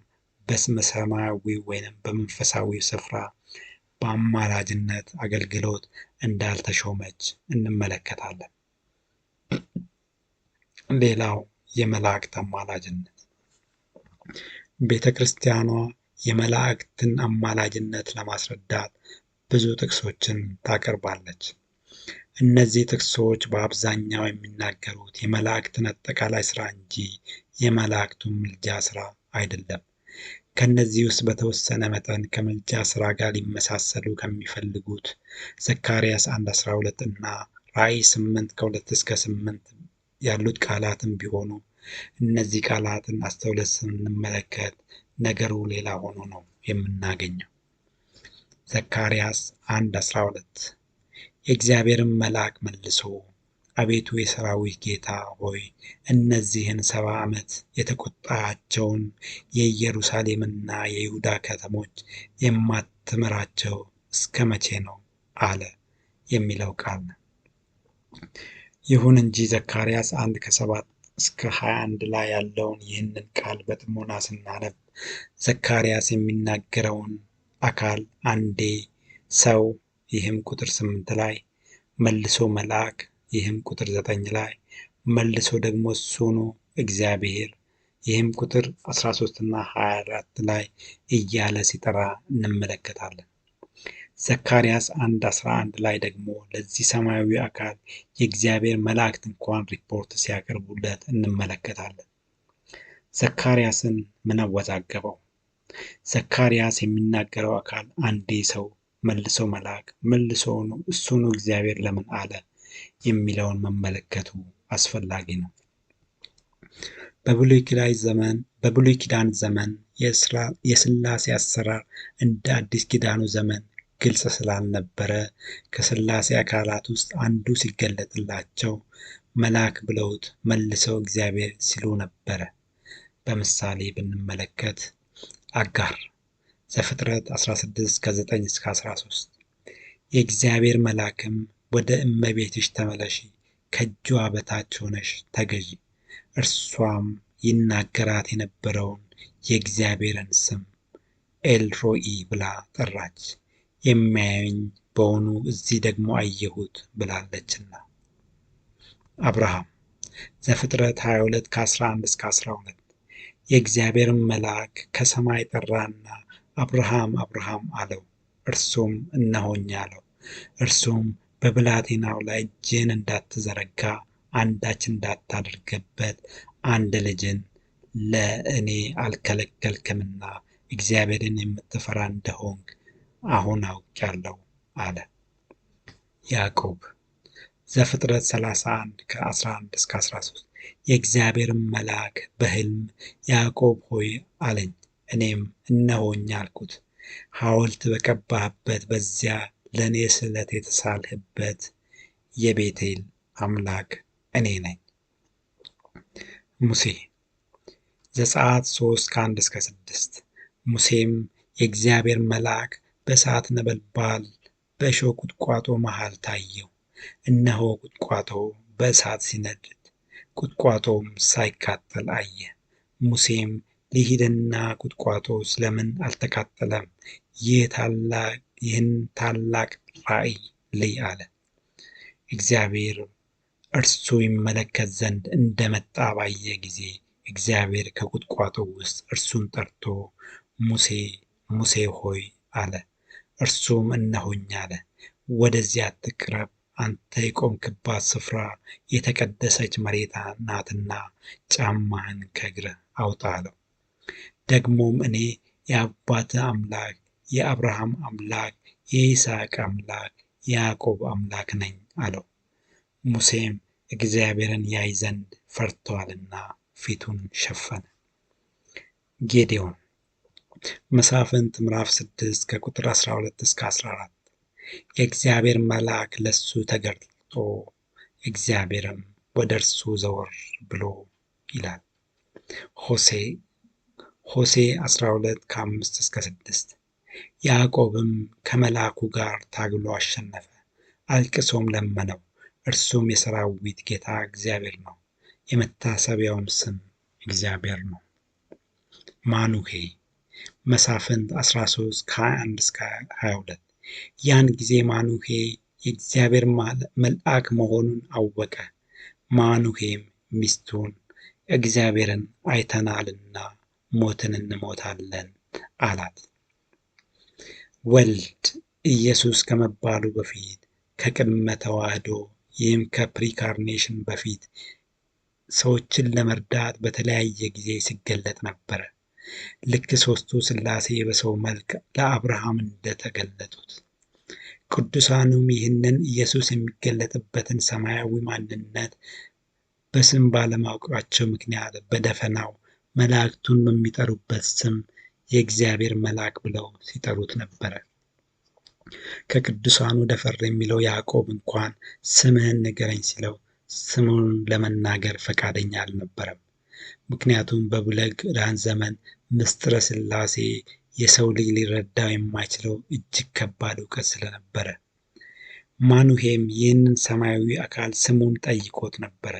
S1: በስመ ሰማያዊ ወይንም በመንፈሳዊ ስፍራ በአማላጅነት አገልግሎት እንዳልተሾመች እንመለከታለን። ሌላው የመላእክት አማላጅነት ቤተ ክርስቲያኗ የመላእክትን አማላጅነት ለማስረዳት ብዙ ጥቅሶችን ታቀርባለች። እነዚህ ጥቅሶች በአብዛኛው የሚናገሩት የመላእክትን አጠቃላይ ስራ እንጂ የመላእክቱን ምልጃ ስራ አይደለም። ከነዚህ ውስጥ በተወሰነ መጠን ከምልጃ ስራ ጋር ሊመሳሰሉ ከሚፈልጉት ዘካርያስ 1:12 እና ራእይ 8:2-8 ያሉት ቃላትን ቢሆኑ እነዚህ ቃላትን አስተውለን ስንመለከት ነገሩ ሌላ ሆኖ ነው የምናገኘው። ዘካርያስ 1:12 የእግዚአብሔርን መልአክ መልሶ አቤቱ የሰራዊት ጌታ ሆይ እነዚህን 70 ዓመት የተቆጣቸውን የኢየሩሳሌምና የይሁዳ ከተሞች የማትምራቸው እስከ መቼ ነው አለ የሚለው ቃል ነው። ይሁን እንጂ ዘካርያስ 1:7-21 ላይ ያለውን ይህንን ቃል በጥሞና ስናነብ ዘካርያስ የሚናገረውን አካል አንዴ ሰው ይህም ቁጥር 8 ላይ መልሶ መልአክ ይህም ቁጥር 9 ላይ መልሶ ደግሞ እሱኑ እግዚአብሔር ይህም ቁጥር 13 እና 24 ላይ እያለ ሲጠራ እንመለከታለን። ዘካርያስ 1:11 ላይ ደግሞ ለዚህ ሰማያዊ አካል የእግዚአብሔር መላእክት እንኳን ሪፖርት ሲያቀርቡለት እንመለከታለን። ዘካርያስን ምን አወዛገበው? ዘካርያስ የሚናገረው አካል አንዴ ሰው መልሶ መልአክ መልሶ እሱኑ እግዚአብሔር ለምን አለ የሚለውን መመለከቱ አስፈላጊ ነው። በብሉይ ኪዳን ዘመን የሥላሴ አሰራር እንደ አዲስ ኪዳኑ ዘመን ግልጽ ስላልነበረ ከሥላሴ አካላት ውስጥ አንዱ ሲገለጥላቸው መልአክ ብለውት መልሰው እግዚአብሔር ሲሉ ነበረ። በምሳሌ ብንመለከት አጋር ዘፍጥረት 16:9-13 የእግዚአብሔር መልአክም ወደ እመቤትሽ ተመለሺ፣ ከእጇ በታች ሆነሽ ተገዢ፣ እርሷም ይናገራት የነበረውን የእግዚአብሔርን ስም ኤልሮኢ ብላ ጠራች፣ የሚያየኝ በውኑ እዚህ ደግሞ አየሁት ብላለችና። አብርሃም ዘፍጥረት 22:11-12 የእግዚአብሔርን መልአክ ከሰማይ ጠራና አብርሃም አብርሃም አለው፣ እርሱም እነሆኝ አለው። እርሱም በብላቴናው ላይ እጅህን እንዳትዘረጋ አንዳች እንዳታደርግበት አንድ ልጅን ለእኔ አልከለከልክምና እግዚአብሔርን የምትፈራ እንደሆንክ አሁን አውቄአለሁ አለ። ያዕቆብ ዘፍጥረት 31:11-13 የእግዚአብሔርን መልአክ በሕልም ያዕቆብ ሆይ አለኝ፣ እኔም እነሆኝ አልኩት። ሐውልት በቀባህበት በዚያ ለእኔ ስእለት የተሳልህበት የቤቴል አምላክ እኔ ነኝ። ሙሴ ዘጸአት 3:1-6 ሙሴም የእግዚአብሔር መልአክ በእሳት ነበልባል በእሾህ ቁጥቋጦ መሃል ታየው። እነሆ ቁጥቋጦው በእሳት ሲነድ ቁጥቋጦውም ሳይቃጠል አየ። ሙሴም ልሂድና ቁጥቋጦ ስለምን አልተቃጠለም? ይህን ታላቅ ራእይ ልይ አለ። እግዚአብሔር እርሱ ይመለከት ዘንድ እንደመጣ ባየ ጊዜ እግዚአብሔር ከቁጥቋጦው ውስጥ እርሱን ጠርቶ ሙሴ ሙሴ ሆይ አለ። እርሱም እነሆኝ አለ። ወደዚያ አትቅረብ፣ አንተ የቆምክባት ስፍራ የተቀደሰች መሬት ናትና ጫማህን ከእግርህ አውጣ አለው። ደግሞም እኔ የአባትህ አምላክ የአብርሃም አምላክ የይስሐቅ አምላክ የያዕቆብ አምላክ ነኝ አለው። ሙሴም እግዚአብሔርን ያይ ዘንድ ፈርቶአልና ፊቱን ሸፈነ። ጌዴዎን መሳፍንት ምዕራፍ 6 ከቁጥር 12 እስከ 14 የእግዚአብሔር መልአክ ለሱ ተገልጦ እግዚአብሔርም ወደ እርሱ ዘወር ብሎ ይላል። ሆሴዕ 12 ከ5 እስከ 6 ያዕቆብም ከመልአኩ ጋር ታግሎ አሸነፈ፣ አልቅሶም ለመነው። እርሱም የሰራዊት ጌታ እግዚአብሔር ነው፣ የመታሰቢያውም ስም እግዚአብሔር ነው። ማኑሄ መሳፍንት 13 ከ21 እስከ 22 ያን ጊዜ ማኑሄ የእግዚአብሔር መልአክ መሆኑን አወቀ። ማኑሄም ሚስቱን እግዚአብሔርን አይተናልና ሞትን እንሞታለን አላት። ወልድ ኢየሱስ ከመባሉ በፊት ከቅድመ ተዋህዶ ይህም ከፕሪካርኔሽን በፊት ሰዎችን ለመርዳት በተለያየ ጊዜ ሲገለጥ ነበረ። ልክ ሦስቱ ሥላሴ በሰው መልክ ለአብርሃም እንደተገለጡት። ቅዱሳኑም ይህንን ኢየሱስ የሚገለጥበትን ሰማያዊ ማንነት በስም ባለማወቃቸው ምክንያት በደፈናው መላእክቱን በሚጠሩበት ስም የእግዚአብሔር መልአክ ብለው ሲጠሩት ነበረ። ከቅዱሳኑ ደፈር የሚለው ያዕቆብ እንኳን ስምህን ንገረኝ ሲለው ስሙን ለመናገር ፈቃደኛ አልነበረም። ምክንያቱም በብሉይ ኪዳን ዘመን ምስጢረ ሥላሴ የሰው ልጅ ሊረዳው የማይችለው እጅግ ከባድ እውቀት ስለነበረ። ማኑሄም ይህንን ሰማያዊ አካል ስሙን ጠይቆት ነበረ።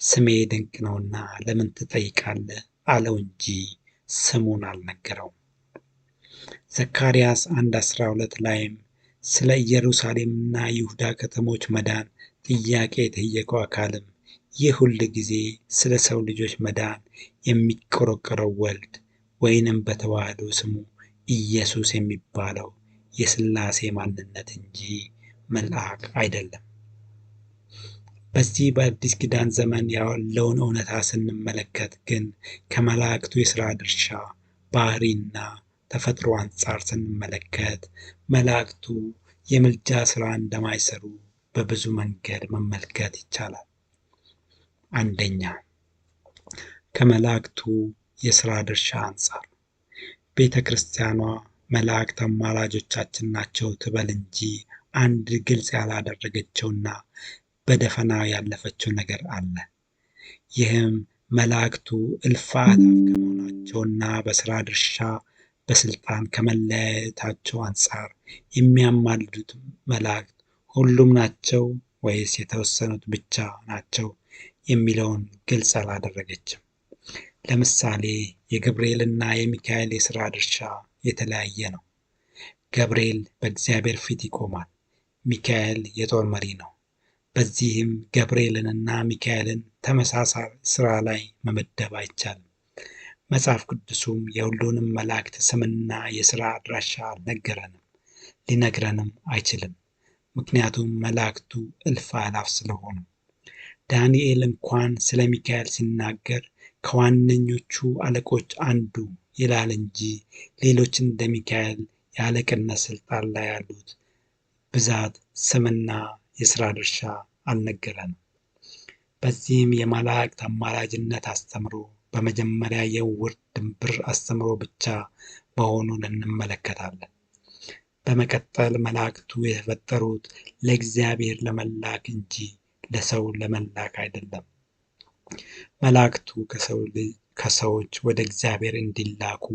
S1: ስሜ ድንቅ ነውና ለምን ትጠይቃለህ አለው እንጂ ስሙን አልነገረውም። ዘካርያስ 1:12 ላይም ስለ ኢየሩሳሌምና ይሁዳ ከተሞች መዳን ጥያቄ የጠየቀው አካልም ይህ ሁል ጊዜ ስለ ሰው ልጆች መዳን የሚቆረቆረው ወልድ ወይንም በተዋህዶ ስሙ ኢየሱስ የሚባለው የሥላሴ ማንነት እንጂ መልአክ አይደለም። በዚህ በአዲስ ኪዳን ዘመን ያለውን እውነታ ስንመለከት ግን ከመላእክቱ የሥራ ድርሻ፣ ባህሪና ተፈጥሮ አንጻር ስንመለከት መላእክቱ የምልጃ ሥራ እንደማይሰሩ በብዙ መንገድ መመልከት ይቻላል። አንደኛ፣ ከመላእክቱ የሥራ ድርሻ አንጻር ቤተ ክርስቲያኗ መላእክት አማላጆቻችን ናቸው ትበል እንጂ አንድ ግልጽ ያላደረገችውና በደፈናው ያለፈችው ነገር አለ። ይህም መላእክቱ እልፍ አእላፍ ከመሆናቸውና በሥራ ድርሻ በስልጣን ከመለያየታቸው አንጻር የሚያማልዱት መላእክት ሁሉም ናቸው ወይስ የተወሰኑት ብቻ ናቸው የሚለውን ግልጽ አላደረገችም። ለምሳሌ የገብርኤልና የሚካኤል የሥራ ድርሻ የተለያየ ነው። ገብርኤል በእግዚአብሔር ፊት ይቆማል፣ ሚካኤል የጦር መሪ ነው። በዚህም ገብርኤልንና ሚካኤልን ተመሳሳይ ሥራ ላይ መመደብ አይቻልም። መጽሐፍ ቅዱሱም የሁሉንም መላእክት ስምና የሥራ አድራሻ አልነገረንም፣ ሊነግረንም አይችልም። ምክንያቱም መላእክቱ እልፍ አእላፍ ስለሆኑ። ዳንኤል እንኳን ስለ ሚካኤል ሲናገር ከዋነኞቹ አለቆች አንዱ ይላል እንጂ ሌሎች እንደ ሚካኤል የአለቅነት ስልጣን ላይ ያሉት ብዛት፣ ስምና የሥራ ድርሻ አልነገረንም። በዚህም የመላእክት አማላጅነት አስተምሮ በመጀመሪያ የዕውር ድንብር አስተምሮ ብቻ መሆኑን እንመለከታለን። በመቀጠል መላእክቱ የተፈጠሩት ለእግዚአብሔር ለመላክ እንጂ ለሰው ለመላክ አይደለም። መላእክቱ ከሰዎች ወደ እግዚአብሔር እንዲላኩ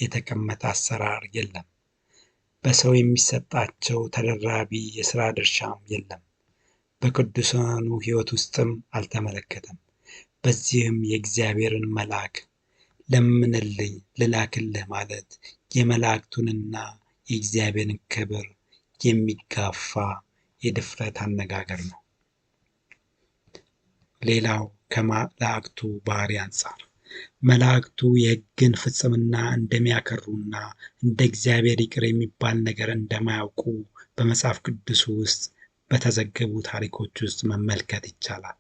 S1: የተቀመጠ አሰራር የለም። በሰው የሚሰጣቸው ተደራቢ የሥራ ድርሻም የለም። በቅዱሳኑ ሕይወት ውስጥም አልተመለከተም። በዚህም የእግዚአብሔርን መልአክ ለምንልኝ ልላክልህ ማለት የመላእክቱንና የእግዚአብሔርን ክብር የሚጋፋ የድፍረት አነጋገር ነው። ሌላው ከመላእክቱ ባህሪ አንጻር መላእክቱ የሕግን ፍጽምና እንደሚያከብሩና እንደ እግዚአብሔር ይቅር የሚባል ነገር እንደማያውቁ በመጽሐፍ ቅዱስ ውስጥ በተዘገቡ ታሪኮች ውስጥ መመልከት ይቻላል።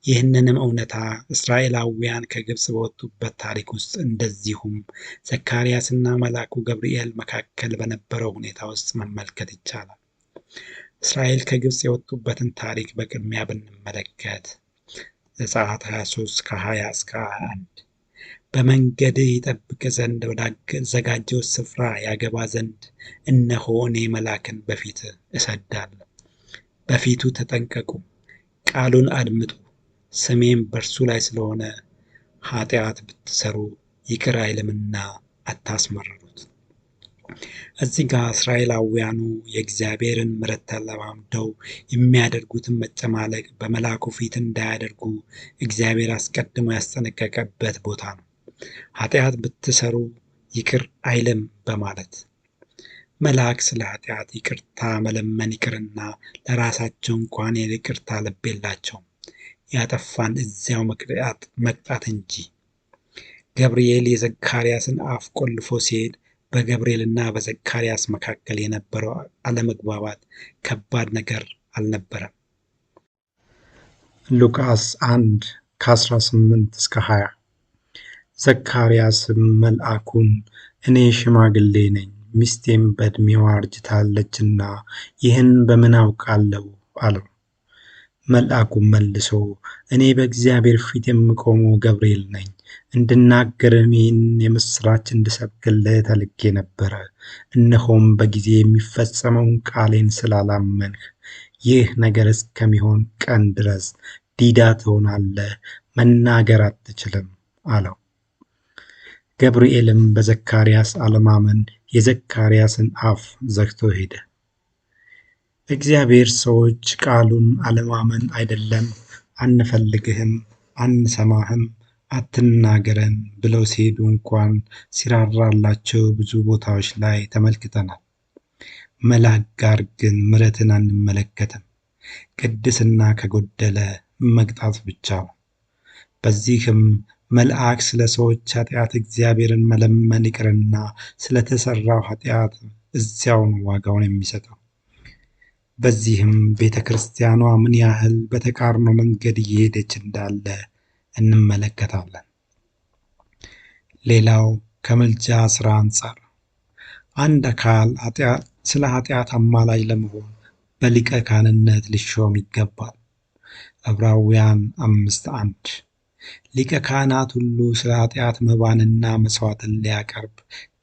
S1: ይህንንም እውነታ እስራኤላውያን ከግብፅ በወጡበት ታሪክ ውስጥ እንደዚሁም ዘካርያስና መልአኩ ገብርኤል መካከል በነበረው ሁኔታ ውስጥ መመልከት ይቻላል። እስራኤል ከግብፅ የወጡበትን ታሪክ በቅድሚያ ብንመለከት ዘጸአት 23 ከ20 እስከ 21 በመንገድህ ይጠብቅ ዘንድ ወዳዘጋጀው ስፍራ ያገባ ዘንድ እነሆ እኔ መልአክን በፊትህ እሰዳለሁ። በፊቱ ተጠንቀቁ፣ ቃሉን አድምጡ፣ ስሜም በእርሱ ላይ ስለሆነ ኃጢአት ብትሰሩ ይቅር አይልምና አታስመርሩት። እዚህ ጋር እስራኤላውያኑ የእግዚአብሔርን ምሕረት ተለማምደው የሚያደርጉትን መጨማለቅ በመልአኩ ፊት እንዳያደርጉ እግዚአብሔር አስቀድሞ ያስጠነቀቀበት ቦታ ነው። ኃጢአት ብትሰሩ ይቅር አይልም በማለት መልአክ ስለ ኃጢአት ይቅርታ መለመን ይቅርና ለራሳቸው እንኳን የይቅርታ ልብ የላቸውም፣ ያጠፋን እዚያው መቅጣት እንጂ። ገብርኤል የዘካርያስን አፍ ቆልፎ ሲሄድ በገብርኤልና በዘካርያስ መካከል የነበረው አለመግባባት ከባድ ነገር አልነበረም። ሉቃስ 1 ከ18 እስከ 20 ዘካርያስም መልአኩን እኔ ሽማግሌ ነኝ፣ ሚስቴም በዕድሜዋ አርጅታለችና ይህን በምን አውቃለሁ አለው። መልአኩም መልሶ እኔ በእግዚአብሔር ፊት የምቆመው ገብርኤል ነኝ፣ እንድናገርም ይህን የምሥራች እንድሰብክልህ ተልኬ ነበረ። እነሆም በጊዜ የሚፈጸመውን ቃሌን ስላላመንህ ይህ ነገር እስከሚሆን ቀን ድረስ ዲዳ ትሆናለህ፣ መናገር አትችልም አለው። ገብርኤልም በዘካርያስ አለማመን የዘካርያስን አፍ ዘግቶ ሄደ። እግዚአብሔር ሰዎች ቃሉን አለማመን አይደለም አንፈልግህም፣ አንሰማህም፣ አትናገረን ብለው ሲሄዱ እንኳን ሲራራላቸው ብዙ ቦታዎች ላይ ተመልክተናል። መልአክ ጋር ግን ምሕረትን አንመለከትም። ቅድስና ከጎደለ መቅጣት ብቻ ነው። በዚህም መልአክ ስለ ሰዎች ኃጢአት እግዚአብሔርን መለመን ይቅርና ስለተሰራው ኃጢአት እዚያው ነው ዋጋውን የሚሰጠው። በዚህም ቤተ ክርስቲያኗ ምን ያህል በተቃርኖ መንገድ እየሄደች እንዳለ እንመለከታለን። ሌላው ከምልጃ ሥራ አንጻር አንድ አካል ስለ ኃጢአት አማላጅ ለመሆን በሊቀ ካህንነት ሊሾም ይገባል። ዕብራውያን 5:1 ሊቀ ካህናት ሁሉ ስለ ኃጢአት መባንና መሥዋዕትን ሊያቀርብ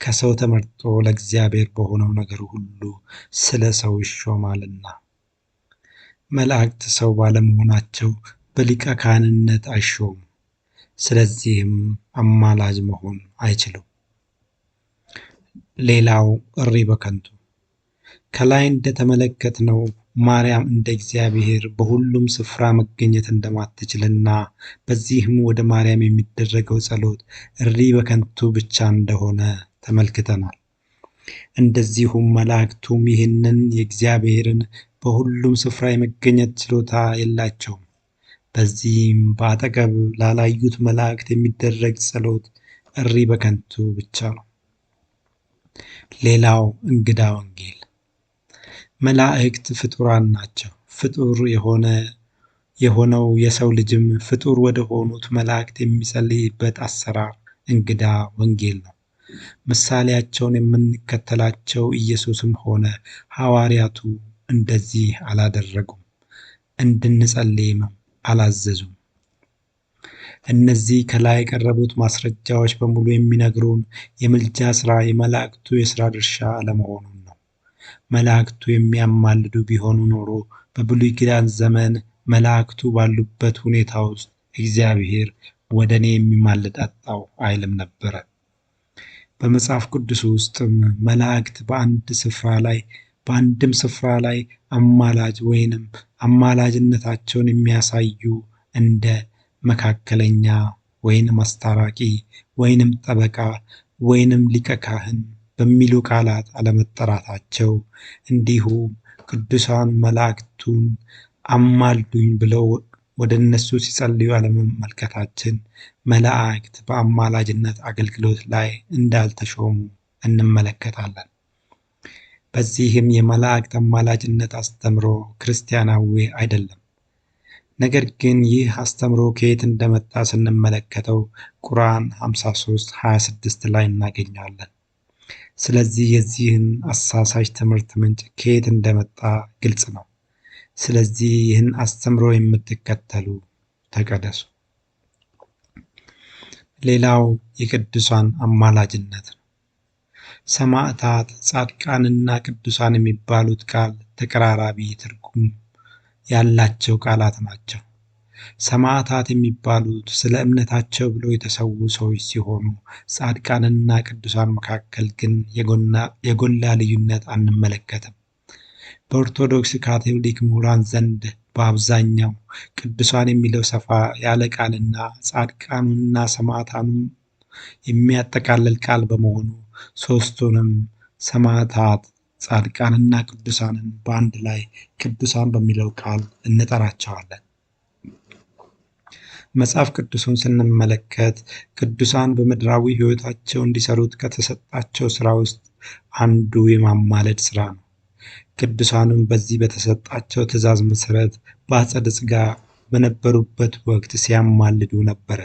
S1: ከሰው ተመርጦ ለእግዚአብሔር በሆነው ነገር ሁሉ ስለ ሰው ይሾማልና። መላእክት ሰው ባለመሆናቸው በሊቀ ካህንነት አይሾሙም። ስለዚህም አማላጅ መሆን አይችሉም። ሌላው እሪ በከንቱ ከላይ እንደተመለከትነው ማርያም እንደ እግዚአብሔር በሁሉም ስፍራ መገኘት እንደማትችልና በዚህም ወደ ማርያም የሚደረገው ጸሎት እሪ በከንቱ ብቻ እንደሆነ ተመልክተናል። እንደዚሁም መላእክቱም ይህንን የእግዚአብሔርን በሁሉም ስፍራ የመገኘት ችሎታ የላቸውም። በዚህም በአጠገብ ላላዩት መላእክት የሚደረግ ጸሎት እሪ በከንቱ ብቻ ነው። ሌላው እንግዳ ወንጌል መላእክት ፍጡራን ናቸው። ፍጡር የሆነው የሰው ልጅም ፍጡር ወደ ሆኑት መላእክት የሚጸልይበት አሰራር እንግዳ ወንጌል ነው። ምሳሌያቸውን የምንከተላቸው ኢየሱስም ሆነ ሐዋርያቱ እንደዚህ አላደረጉም፣ እንድንጸልይም አላዘዙም። እነዚህ ከላይ የቀረቡት ማስረጃዎች በሙሉ የሚነግሩን የምልጃ ሥራ የመላእክቱ የሥራ ድርሻ አለመሆኑን ነው። መላእክቱ የሚያማልዱ ቢሆኑ ኖሮ በብሉይ ኪዳን ዘመን መላእክቱ ባሉበት ሁኔታ ውስጥ እግዚአብሔር ወደ እኔ የሚማልድ አጣሁ አይልም ነበረ። በመጽሐፍ ቅዱስ ውስጥም መላእክት በአንድም ስፍራ ላይ አማላጅ ወይንም አማላጅነታቸውን የሚያሳዩ እንደ መካከለኛ ወይንም አስታራቂ ወይንም ጠበቃ ወይንም ሊቀ ካህን በሚሉ ቃላት አለመጠራታቸው እንዲሁም ቅዱሳን መላእክቱን አማልዱኝ ብለው ወደ እነሱ ሲጸልዩ አለመመልከታችን መላእክት በአማላጅነት አገልግሎት ላይ እንዳልተሾሙ እንመለከታለን። በዚህም የመላእክት አማላጅነት አስተምሮ ክርስቲያናዊ አይደለም። ነገር ግን ይህ አስተምሮ ከየት እንደመጣ ስንመለከተው ቁርአን 53:26 ላይ እናገኛለን። ስለዚህ የዚህን አሳሳች ትምህርት ምንጭ ከየት እንደመጣ ግልጽ ነው። ስለዚህ ይህን አስተምሮ የምትከተሉ ተቀደሱ። ሌላው የቅዱሳን አማላጅነት ነው። ሰማዕታት፣ ጻድቃንና ቅዱሳን የሚባሉት ቃል ተቀራራቢ ትርጉም ያላቸው ቃላት ናቸው። ሰማዕታት የሚባሉት ስለ እምነታቸው ብለው የተሰዉ ሰዎች ሲሆኑ ጻድቃንና ቅዱሳን መካከል ግን የጎላ ልዩነት አንመለከትም። በኦርቶዶክስ ካቶሊክ ምሁራን ዘንድ በአብዛኛው ቅዱሳን የሚለው ሰፋ ያለ ቃልና ጻድቃኑንና ሰማዕታኑን የሚያጠቃልል ቃል በመሆኑ ሦስቱንም ሰማዕታት፣ ጻድቃንና ቅዱሳንን በአንድ ላይ ቅዱሳን በሚለው ቃል እንጠራቸዋለን። መጽሐፍ ቅዱስን ስንመለከት ቅዱሳን በምድራዊ ሕይወታቸው እንዲሰሩት ከተሰጣቸው ሥራ ውስጥ አንዱ የማማለድ ሥራ ነው። ቅዱሳኑም በዚህ በተሰጣቸው ትእዛዝ መሠረት በአጸደ ሥጋ በነበሩበት ወቅት ሲያማልዱ ነበረ።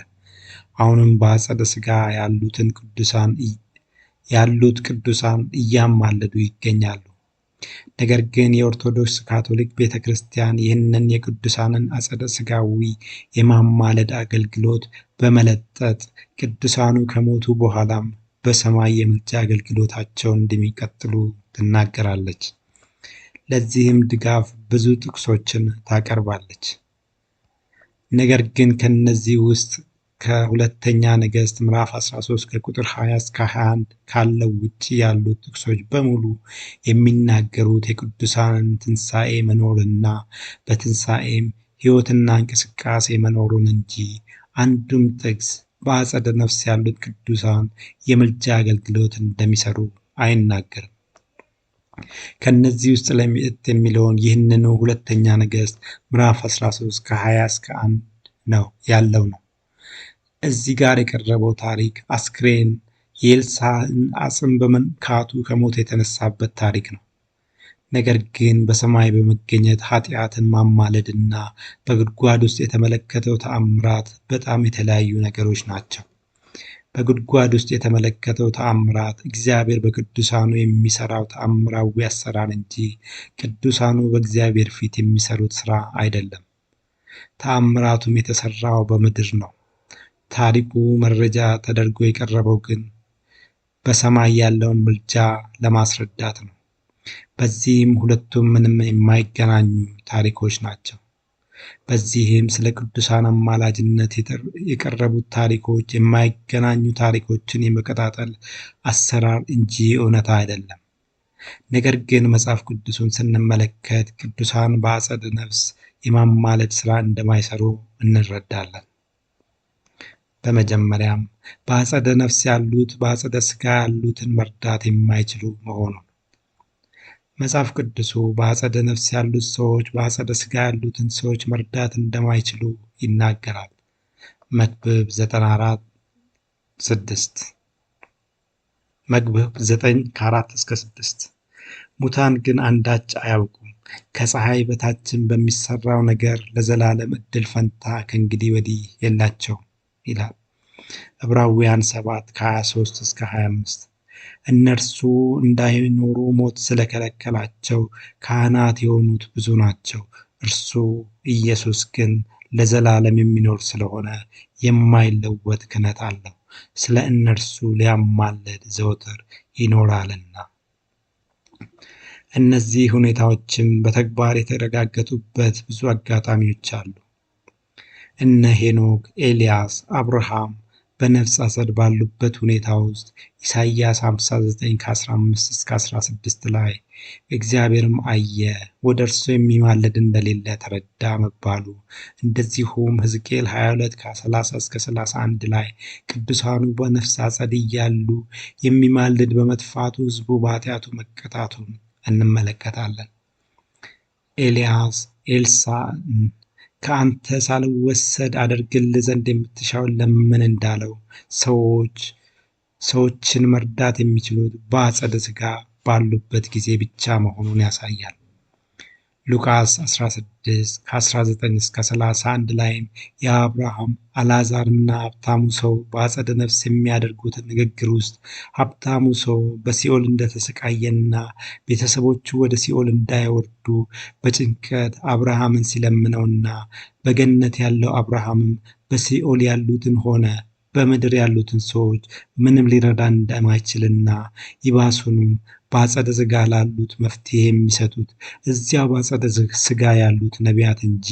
S1: አሁንም በአጸደ ሥጋ ያሉት ቅዱሳን እያማለዱ ይገኛሉ። ነገር ግን የኦርቶዶክስ ካቶሊክ ቤተ ክርስቲያን ይህንን የቅዱሳንን አጸደ ሥጋዊ የማማለድ አገልግሎት በመለጠጥ ቅዱሳኑ ከሞቱ በኋላም በሰማይ የምልጃ አገልግሎታቸውን እንደሚቀጥሉ ትናገራለች። ለዚህም ድጋፍ ብዙ ጥቅሶችን ታቀርባለች። ነገር ግን ከነዚህ ውስጥ ከሁለተኛ ነገሥት ምዕራፍ 13 ከቁጥር 20 እስከ 21 ካለው ውጭ ያሉት ጥቅሶች በሙሉ የሚናገሩት የቅዱሳንን ትንሣኤ መኖርና በትንሣኤም ሕይወትና እንቅስቃሴ መኖሩን እንጂ አንዱም ጥቅስ በአጸደ ነፍስ ያሉት ቅዱሳን የምልጃ አገልግሎት እንደሚሰሩ አይናገርም። ከነዚህ ውስጥ ለሚእት የሚለውን ይህንኑ ሁለተኛ ነገሥት ምዕራፍ 13 ከ20 እስከ 1 ነው ያለው ነው። እዚህ ጋር የቀረበው ታሪክ አስክሬን የኤልሳዕን አጽም በመንካቱ ከሞት የተነሳበት ታሪክ ነው። ነገር ግን በሰማይ በመገኘት ኃጢአትን ማማለድና በጉድጓድ ውስጥ የተመለከተው ተአምራት በጣም የተለያዩ ነገሮች ናቸው። በጉድጓድ ውስጥ የተመለከተው ተአምራት እግዚአብሔር በቅዱሳኑ የሚሰራው ተአምራዊ አሰራር እንጂ ቅዱሳኑ በእግዚአብሔር ፊት የሚሰሩት ስራ አይደለም። ተአምራቱም የተሰራው በምድር ነው። ታሪኩ መረጃ ተደርጎ የቀረበው ግን በሰማይ ያለውን ምልጃ ለማስረዳት ነው። በዚህም ሁለቱም ምንም የማይገናኙ ታሪኮች ናቸው። በዚህም ስለ ቅዱሳን አማላጅነት የቀረቡት ታሪኮች የማይገናኙ ታሪኮችን የመቀጣጠል አሰራር እንጂ እውነታ አይደለም። ነገር ግን መጽሐፍ ቅዱስን ስንመለከት ቅዱሳን በአጸደ ነፍስ የማማለድ ሥራ እንደማይሰሩ እንረዳለን። በመጀመሪያም በአጸደ ነፍስ ያሉት በአጸደ ሥጋ ያሉትን መርዳት የማይችሉ መሆኑን መጽሐፍ ቅዱሱ በአጸደ ነፍስ ያሉት ሰዎች በአጸደ ሥጋ ያሉትን ሰዎች መርዳት እንደማይችሉ ይናገራል። መክብብ 94:6 መክብብ 9 ከ4 እስከ 6 ሙታን ግን አንዳች አያውቁም፣ ከፀሐይ በታችም በሚሰራው ነገር ለዘላለም ዕድል ፈንታ ከእንግዲህ ወዲህ የላቸውም ይላል። ዕብራውያን 7 ከ23 እስከ 25 እነርሱ እንዳይኖሩ ሞት ስለከለከላቸው ካህናት የሆኑት ብዙ ናቸው። እርሱ ኢየሱስ ግን ለዘላለም የሚኖር ስለሆነ የማይለወጥ ክህነት አለው፣ ስለ እነርሱ ሊያማልድ ዘወትር ይኖራልና። እነዚህ ሁኔታዎችም በተግባር የተረጋገጡበት ብዙ አጋጣሚዎች አሉ። እነ ሄኖክ፣ ኤልያስ፣ አብርሃም በነፍስ አጸድ ባሉበት ሁኔታ ውስጥ ኢሳይያስ 59 ከ15 እስከ 16 ላይ እግዚአብሔርም አየ፣ ወደ እርሱ የሚማልድ እንደሌለ ተረዳ መባሉ፣ እንደዚሁም ሕዝቅኤል 22 ከ30 እስከ 31 ላይ ቅዱሳኑ በነፍስ አጸድ እያሉ የሚማልድ በመጥፋቱ ሕዝቡ በኃጢአቱ መቀጣቱን እንመለከታለን። ኤልያስ ኤልሳዕን ከአንተ ሳልወሰድ አደርግልህ ዘንድ የምትሻውን ለምን እንዳለው ሰዎችን መርዳት የሚችሉት በአጸደ ሥጋ ባሉበት ጊዜ ብቻ መሆኑን ያሳያል። ሉቃስ 16 ከ19 እስከ 31 ላይም የአብርሃም አልዓዛርና ሀብታሙ ሰው በአጸደ ነፍስ የሚያደርጉትን ንግግር ውስጥ ሀብታሙ ሰው በሲኦል እንደተሰቃየና ቤተሰቦቹ ወደ ሲኦል እንዳይወርዱ በጭንቀት አብርሃምን ሲለምነውና በገነት ያለው አብርሃምም በሲኦል ያሉትን ሆነ በምድር ያሉትን ሰዎች ምንም ሊረዳ እንደማይችልና ይባሱንም በአጸደ ሥጋ ላሉት መፍትሄ የሚሰጡት እዚያው በአጸደ ሥጋ ያሉት ነቢያት እንጂ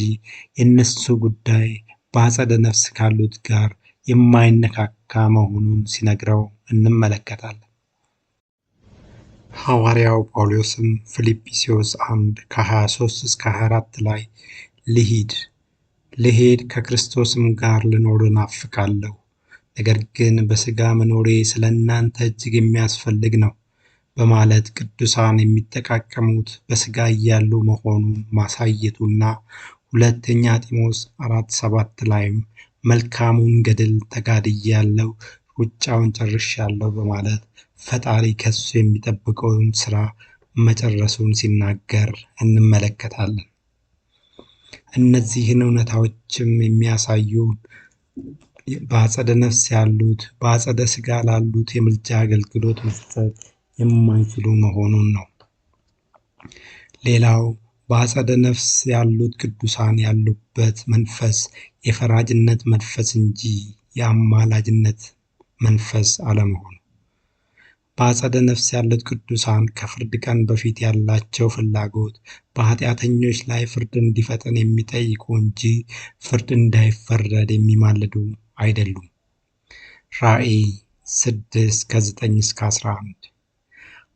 S1: የእነሱ ጉዳይ በአጸደ ነፍስ ካሉት ጋር የማይነካካ መሆኑን ሲነግረው እንመለከታለን። ሐዋርያው ጳውሎስም ፊልጵስዩስ 1 ከ23 እስከ 24 ላይ ልሄድ ከክርስቶስም ጋር ልኖር እናፍቃለሁ፣ ነገር ግን በሥጋ መኖሬ ስለ እናንተ እጅግ የሚያስፈልግ ነው በማለት ቅዱሳን የሚጠቃቀሙት በሥጋ እያሉ መሆኑን ማሳየቱና ሁለተኛ ጢሞቴዎስ 4:7 ላይም መልካሙን ገድል ተጋድያለሁ፣ ሩጫውን ጨርሻለሁ በማለት ፈጣሪ ከሱ የሚጠብቀውን ሥራ መጨረሱን ሲናገር እንመለከታለን። እነዚህን እውነታዎችም የሚያሳዩን በአጸደ ነፍስ ያሉት በአጸደ ሥጋ ላሉት የምልጃ አገልግሎት መስጠት የማይችሉ መሆኑን ነው። ሌላው በአጸደ ነፍስ ያሉት ቅዱሳን ያሉበት መንፈስ የፈራጅነት መንፈስ እንጂ የአማላጅነት መንፈስ አለመሆኑ። በአጸደ ነፍስ ያሉት ቅዱሳን ከፍርድ ቀን በፊት ያላቸው ፍላጎት በኃጢአተኞች ላይ ፍርድ እንዲፈጥን የሚጠይቁ እንጂ ፍርድ እንዳይፈረድ የሚማልዱ አይደሉም። ራእይ 6 ከ9 እስከ 11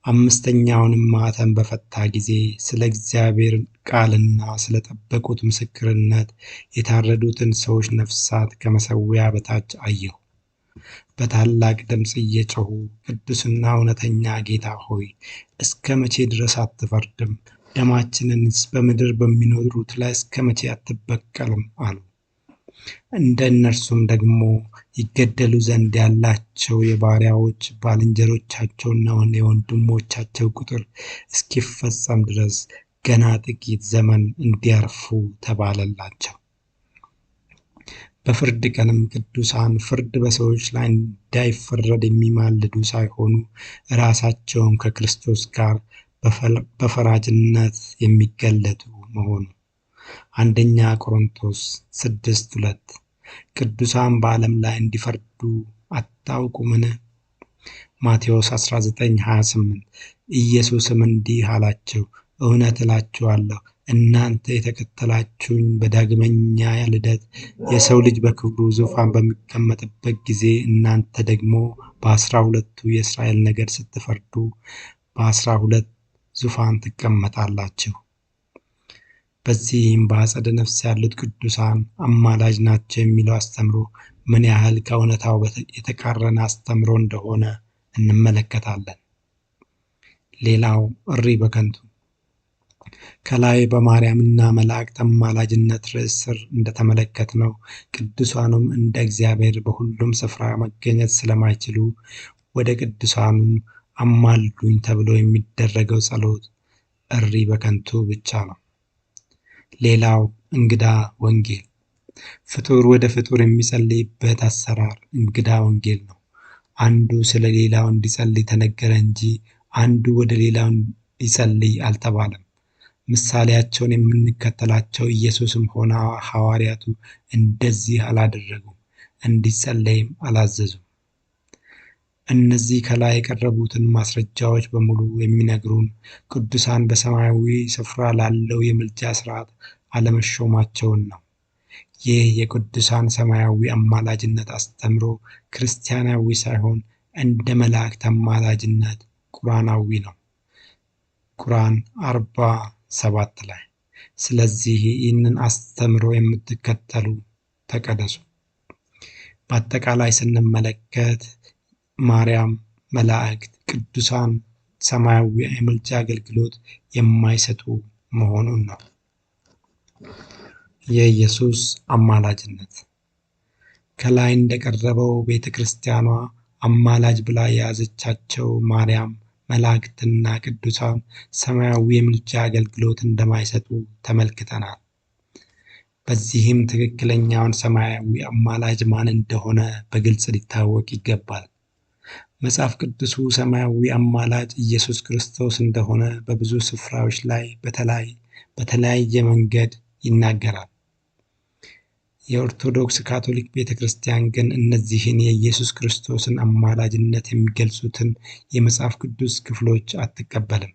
S1: አምስተኛውንም ማኅተም በፈታ ጊዜ ስለ እግዚአብሔር ቃልና ስለ ጠበቁት ምስክርነት የታረዱትን ሰዎች ነፍሳት ከመሠዊያው በታች አየሁ። በታላቅ ድምፅ እየጮኹ ቅዱስና እውነተኛ ጌታ ሆይ እስከ መቼ ድረስ አትፈርድም? ደማችንንስ በምድር በሚኖሩት ላይ እስከ መቼ አትበቀልም? አሉ። እንደ እነርሱም ደግሞ ይገደሉ ዘንድ ያላቸው የባሪያዎች ባልንጀሮቻቸውና የወንድሞቻቸው ቁጥር እስኪፈጸም ድረስ ገና ጥቂት ዘመን እንዲያርፉ ተባለላቸው። በፍርድ ቀንም ቅዱሳን ፍርድ በሰዎች ላይ እንዳይፈረድ የሚማልዱ ሳይሆኑ ራሳቸውን ከክርስቶስ ጋር በፈራጅነት የሚገለጡ መሆኑ። አንደኛ ቆሮንቶስ 6:2 ቅዱሳን በዓለም ላይ እንዲፈርዱ አታውቁምን? ማቴዎስ 19:28 ኢየሱስም እንዲህ አላቸው፣ እውነት እላችኋለሁ እናንተ የተከተላችሁኝ በዳግመኛ ልደት የሰው ልጅ በክብሩ ዙፋን በሚቀመጥበት ጊዜ እናንተ ደግሞ በ12ቱ የእስራኤል ነገድ ስትፈርዱ በ12 ዙፋን ትቀመጣላችሁ። በዚህም በአጸደ ነፍስ ያሉት ቅዱሳን አማላጅ ናቸው የሚለው አስተምሮ ምን ያህል ከእውነታው የተቃረነ አስተምሮ እንደሆነ እንመለከታለን። ሌላው እሪ በከንቱ ከላይ በማርያምና መላእክት አማላጅነት ርዕስ ስር እንደተመለከትነው ቅዱሳኑም እንደ እግዚአብሔር በሁሉም ስፍራ መገኘት ስለማይችሉ ወደ ቅዱሳኑም አማልዱኝ ተብሎ የሚደረገው ጸሎት እሪ በከንቱ ብቻ ነው። ሌላው እንግዳ ወንጌል ፍጡር ወደ ፍጡር የሚጸልይበት አሰራር እንግዳ ወንጌል ነው። አንዱ ስለ ሌላው እንዲጸልይ ተነገረ እንጂ አንዱ ወደ ሌላው ይጸልይ አልተባለም። ምሳሌያቸውን የምንከተላቸው ኢየሱስም ሆነ ሐዋርያቱ እንደዚህ አላደረጉም፣ እንዲጸለይም አላዘዙም። እነዚህ ከላይ የቀረቡትን ማስረጃዎች በሙሉ የሚነግሩን ቅዱሳን በሰማያዊ ስፍራ ላለው የምልጃ ሥርዓት አለመሾማቸውን ነው። ይህ የቅዱሳን ሰማያዊ አማላጅነት አስተምሮ ክርስቲያናዊ ሳይሆን እንደ መላእክት አማላጅነት ቁርአናዊ ነው። ቁርአን 47 ላይ ስለዚህ ይህንን አስተምሮ የምትከተሉ ተቀደሱ። በአጠቃላይ ስንመለከት ማርያም፣ መላእክት፣ ቅዱሳን ሰማያዊ የምልጃ አገልግሎት የማይሰጡ መሆኑን ነው። የኢየሱስ አማላጅነት ከላይ እንደቀረበው ቤተ ክርስቲያኗ አማላጅ ብላ የያዘቻቸው ማርያም፣ መላእክትና ቅዱሳን ሰማያዊ የምልጃ አገልግሎት እንደማይሰጡ ተመልክተናል። በዚህም ትክክለኛውን ሰማያዊ አማላጅ ማን እንደሆነ በግልጽ ሊታወቅ ይገባል። መጽሐፍ ቅዱሱ ሰማያዊ አማላጅ ኢየሱስ ክርስቶስ እንደሆነ በብዙ ስፍራዎች ላይ በተለያየ መንገድ ይናገራል። የኦርቶዶክስ ካቶሊክ ቤተ ክርስቲያን ግን እነዚህን የኢየሱስ ክርስቶስን አማላጅነት የሚገልጹትን የመጽሐፍ ቅዱስ ክፍሎች አትቀበልም።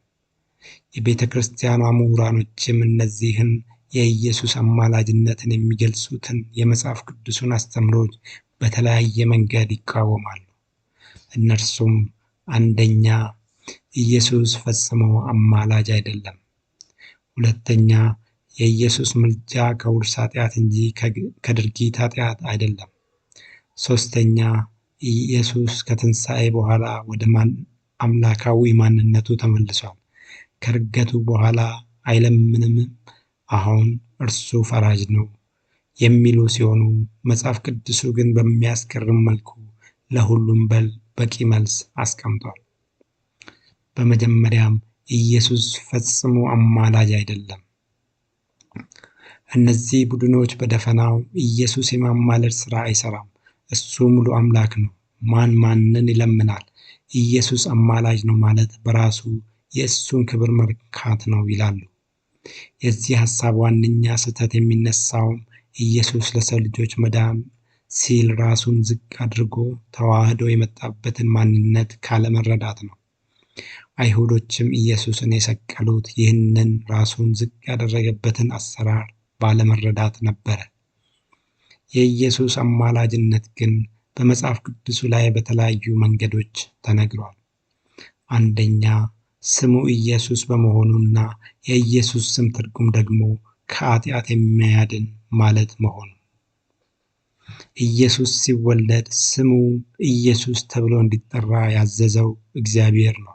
S1: የቤተ ክርስቲያኗ ምሁራኖችም እነዚህን የኢየሱስ አማላጅነትን የሚገልጹትን የመጽሐፍ ቅዱሱን አስተምሮች በተለያየ መንገድ ይቃወማሉ። እነርሱም አንደኛ፣ ኢየሱስ ፈጽሞ አማላጅ አይደለም። ሁለተኛ፣ የኢየሱስ ምልጃ ከውርስ ኃጢአት እንጂ ከድርጊት ኃጢአት አይደለም። ሶስተኛ፣ ኢየሱስ ከትንሣኤ በኋላ ወደ አምላካዊ ማንነቱ ተመልሷል። ከዕርገቱ በኋላ አይለምንም፣ አሁን እርሱ ፈራጅ ነው የሚሉ ሲሆኑ መጽሐፍ ቅዱሱ ግን በሚያስገርም መልኩ ለሁሉም በቂ መልስ አስቀምጧል። በመጀመሪያም ኢየሱስ ፈጽሞ አማላጅ አይደለም። እነዚህ ቡድኖች በደፈናው ኢየሱስ የማማለድ ሥራ አይሠራም፣ እሱ ሙሉ አምላክ ነው፣ ማንን ይለምናል፣ ኢየሱስ አማላጅ ነው ማለት በራሱ የእሱን ክብር መርካት ነው ይላሉ። የዚህ ሐሳብ ዋነኛ ስህተት የሚነሳውም ኢየሱስ ለሰው ልጆች መዳን ሲል ራሱን ዝቅ አድርጎ ተዋህዶ የመጣበትን ማንነት ካለመረዳት ነው። አይሁዶችም ኢየሱስን የሰቀሉት ይህንን ራሱን ዝቅ ያደረገበትን አሰራር ባለመረዳት ነበረ። የኢየሱስ አማላጅነት ግን በመጽሐፍ ቅዱሱ ላይ በተለያዩ መንገዶች ተነግሯል። አንደኛ፣ ስሙ ኢየሱስ በመሆኑና የኢየሱስ ስም ትርጉም ደግሞ ከኃጢአት የሚያድን ማለት መሆኑ። ኢየሱስ ሲወለድ ስሙ ኢየሱስ ተብሎ እንዲጠራ ያዘዘው እግዚአብሔር ነው።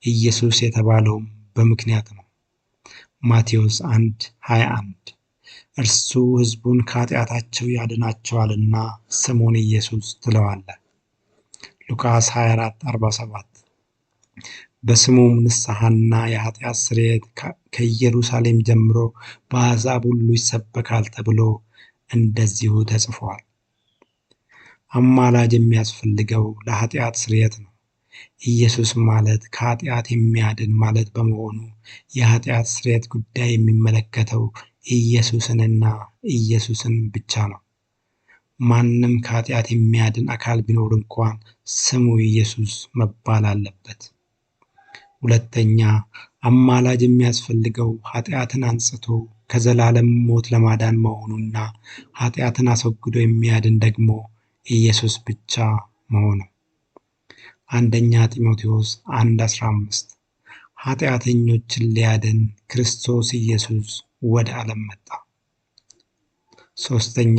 S1: ኢየሱስ የተባለውም በምክንያት ነው። ማቴዎስ 1:21 እርሱ ሕዝቡን ከኃጢአታቸው ያድናቸዋልና ስሙን ኢየሱስ ትለዋለህ። ሉቃስ 24:47 በስሙም ንስሐና የኃጢአት ስርየት ከኢየሩሳሌም ጀምሮ በአሕዛብ ሁሉ ይሰበካል ተብሎ እንደዚሁ ተጽፏል። አማላጅ የሚያስፈልገው ለኃጢአት ስርየት ነው። ኢየሱስ ማለት ከኃጢአት የሚያድን ማለት በመሆኑ የኃጢአት ስርየት ጉዳይ የሚመለከተው ኢየሱስንና ኢየሱስን ብቻ ነው። ማንም ከኃጢአት የሚያድን አካል ቢኖር እንኳን ስሙ ኢየሱስ መባል አለበት። ሁለተኛ፣ አማላጅ የሚያስፈልገው ኃጢአትን አንጽቶ ከዘላለም ሞት ለማዳን መሆኑና ኃጢአትን አስወግዶ የሚያድን ደግሞ ኢየሱስ ብቻ መሆኑ። አንደኛ ጢሞቴዎስ 1:15 ኃጢአተኞችን ሊያድን ክርስቶስ ኢየሱስ ወደ ዓለም መጣ። ሶስተኛ፣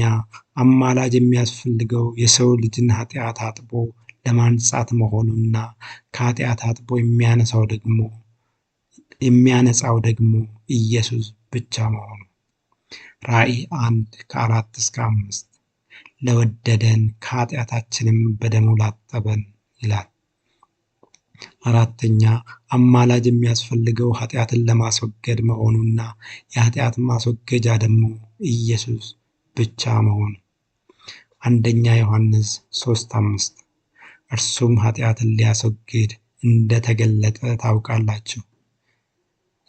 S1: አማላጅ የሚያስፈልገው የሰው ልጅን ኃጢአት አጥቦ ለማንጻት መሆኑና ከኃጢአት አጥቦ የሚያነጻው ደግሞ ኢየሱስ ብቻ መሆኑ። ራእይ 1:4-5 ለወደደን ከኃጢአታችንም በደሙ ላጠበን ይላል። አራተኛ፣ አማላጅ የሚያስፈልገው ኃጢአትን ለማስወገድ መሆኑና የኃጢአት ማስወገጃ ደግሞ ኢየሱስ ብቻ መሆኑ። አንደኛ ዮሐንስ 3:5 እርሱም ኃጢአትን ሊያስወግድ እንደተገለጠ ታውቃላችሁ።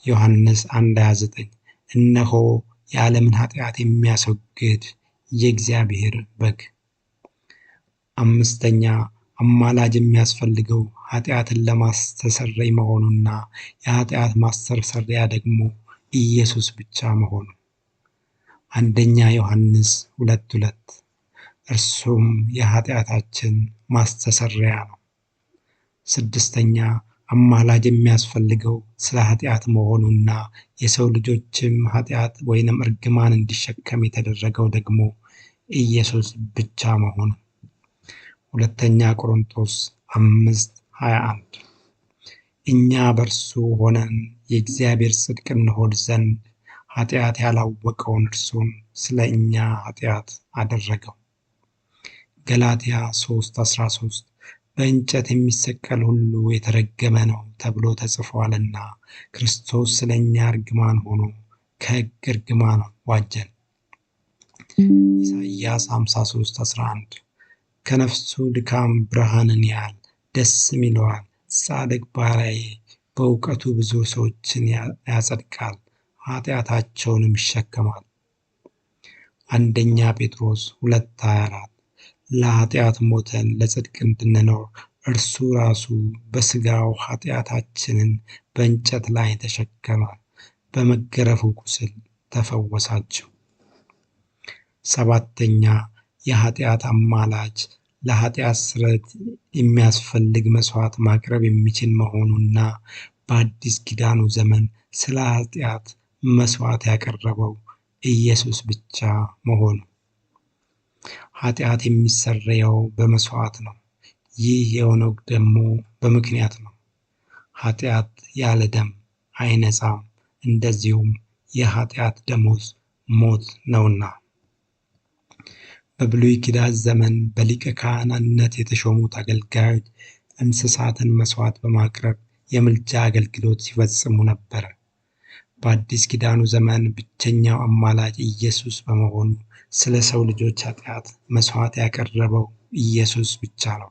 S1: ዮሐንስ 1:29 እነሆ የዓለምን ኃጢአት የሚያስወግድ የእግዚአብሔር በግ። አምስተኛ፣ አማላጅ የሚያስፈልገው ኃጢአትን ለማስተሰረይ መሆኑና የኃጢአት ማስተሰሪያ ደግሞ ኢየሱስ ብቻ መሆኑ። አንደኛ ዮሐንስ 2:2 እርሱም የኃጢአታችን ማስተሰሪያ ነው። ስድስተኛ፣ አማላጅ የሚያስፈልገው ስለ ኃጢአት መሆኑና የሰው ልጆችም ኃጢአት ወይንም እርግማን እንዲሸከም የተደረገው ደግሞ ኢየሱስ ብቻ መሆኑ። ሁለተኛ ቆሮንቶስ 5:21 እኛ በእርሱ ሆነን የእግዚአብሔር ጽድቅ እንሆን ዘንድ ኃጢአት ያላወቀውን እርሱን ስለ እኛ ኃጢአት አደረገው። ገላትያ 3:13 በእንጨት የሚሰቀል ሁሉ የተረገመ ነው ተብሎ ተጽፏልና ክርስቶስ ስለ እኛ እርግማን ሆኖ ከሕግ እርግማን ዋጀን። ኢሳይያስ 53:11 ከነፍሱ ድካም ብርሃንን ያያል ደስም ይለዋል። ጻድቅ ባሪያዬ በእውቀቱ ብዙ ሰዎችን ያጸድቃል፣ ኃጢአታቸውንም ይሸከማል። አንደኛ ጴጥሮስ 2:24 ለኃጢአት ሞተን ለጽድቅ እንድንኖር እርሱ ራሱ በሥጋው ኃጢአታችንን በእንጨት ላይ ተሸከመ፣ በመገረፉ ቁስል ተፈወሳችሁ። ሰባተኛ የኃጢአት አማላጅ ለኃጢአት ስርየት የሚያስፈልግ መስዋዕት ማቅረብ የሚችል መሆኑና በአዲስ ኪዳኑ ዘመን ስለ ኃጢአት መስዋዕት ያቀረበው ኢየሱስ ብቻ መሆኑ። ኃጢአት የሚሰረየው በመስዋዕት ነው። ይህ የሆነው ደግሞ በምክንያት ነው። ኃጢአት ያለ ደም አይነጻም፣ እንደዚሁም የኃጢአት ደሞዝ ሞት ነውና። በብሉይ ኪዳን ዘመን በሊቀ ካህናትነት የተሾሙት አገልጋዮች እንስሳትን መስዋዕት በማቅረብ የምልጃ አገልግሎት ሲፈጽሙ ነበር። በአዲስ ኪዳኑ ዘመን ብቸኛው አማላጅ ኢየሱስ በመሆኑ ስለ ሰው ልጆች ኃጢአት መስዋዕት ያቀረበው ኢየሱስ ብቻ ነው።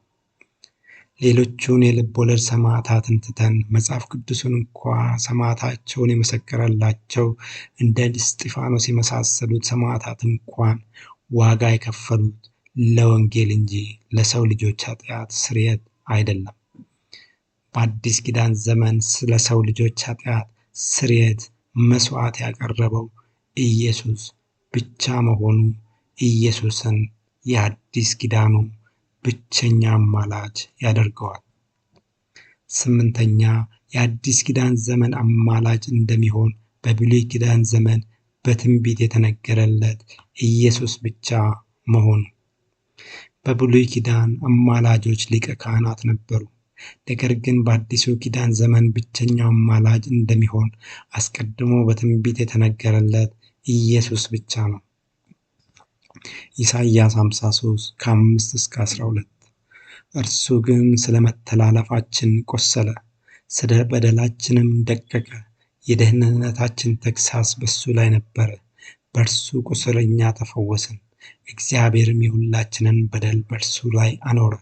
S1: ሌሎቹን የልብ ወለድ ሰማዕታትን ትተን መጽሐፍ ቅዱስን እንኳ ሰማዕታቸውን የመሰከረላቸው እንደ እስጢፋኖስ የመሳሰሉት ሰማዕታት እንኳን ዋጋ የከፈሉት ለወንጌል እንጂ ለሰው ልጆች ኃጢአት ስርየት አይደለም። በአዲስ ኪዳን ዘመን ስለ ሰው ልጆች ኃጢአት ስርየት መስዋዕት ያቀረበው ኢየሱስ ብቻ መሆኑ ኢየሱስን የአዲስ ኪዳኑ ብቸኛ አማላጅ ያደርገዋል። ስምንተኛ የአዲስ ኪዳን ዘመን አማላጅ እንደሚሆን በብሉይ ኪዳን ዘመን በትንቢት የተነገረለት ኢየሱስ ብቻ መሆኑ። በብሉይ ኪዳን አማላጆች ሊቀ ካህናት ነበሩ። ነገር ግን በአዲሱ ኪዳን ዘመን ብቸኛው አማላጅ እንደሚሆን አስቀድሞ በትንቢት የተነገረለት ኢየሱስ ብቻ ነው። ኢሳይያስ 53:5-12 እርሱ ግን ስለ መተላለፋችን ቆሰለ፣ ስለ በደላችንም ደቀቀ፣ የደህንነታችን ተግሣጽ በሱ ላይ ነበረ፣ በእርሱ ቁስል እኛ ተፈወስን፣ እግዚአብሔርም የሁላችንን በደል በእርሱ ላይ አኖረ።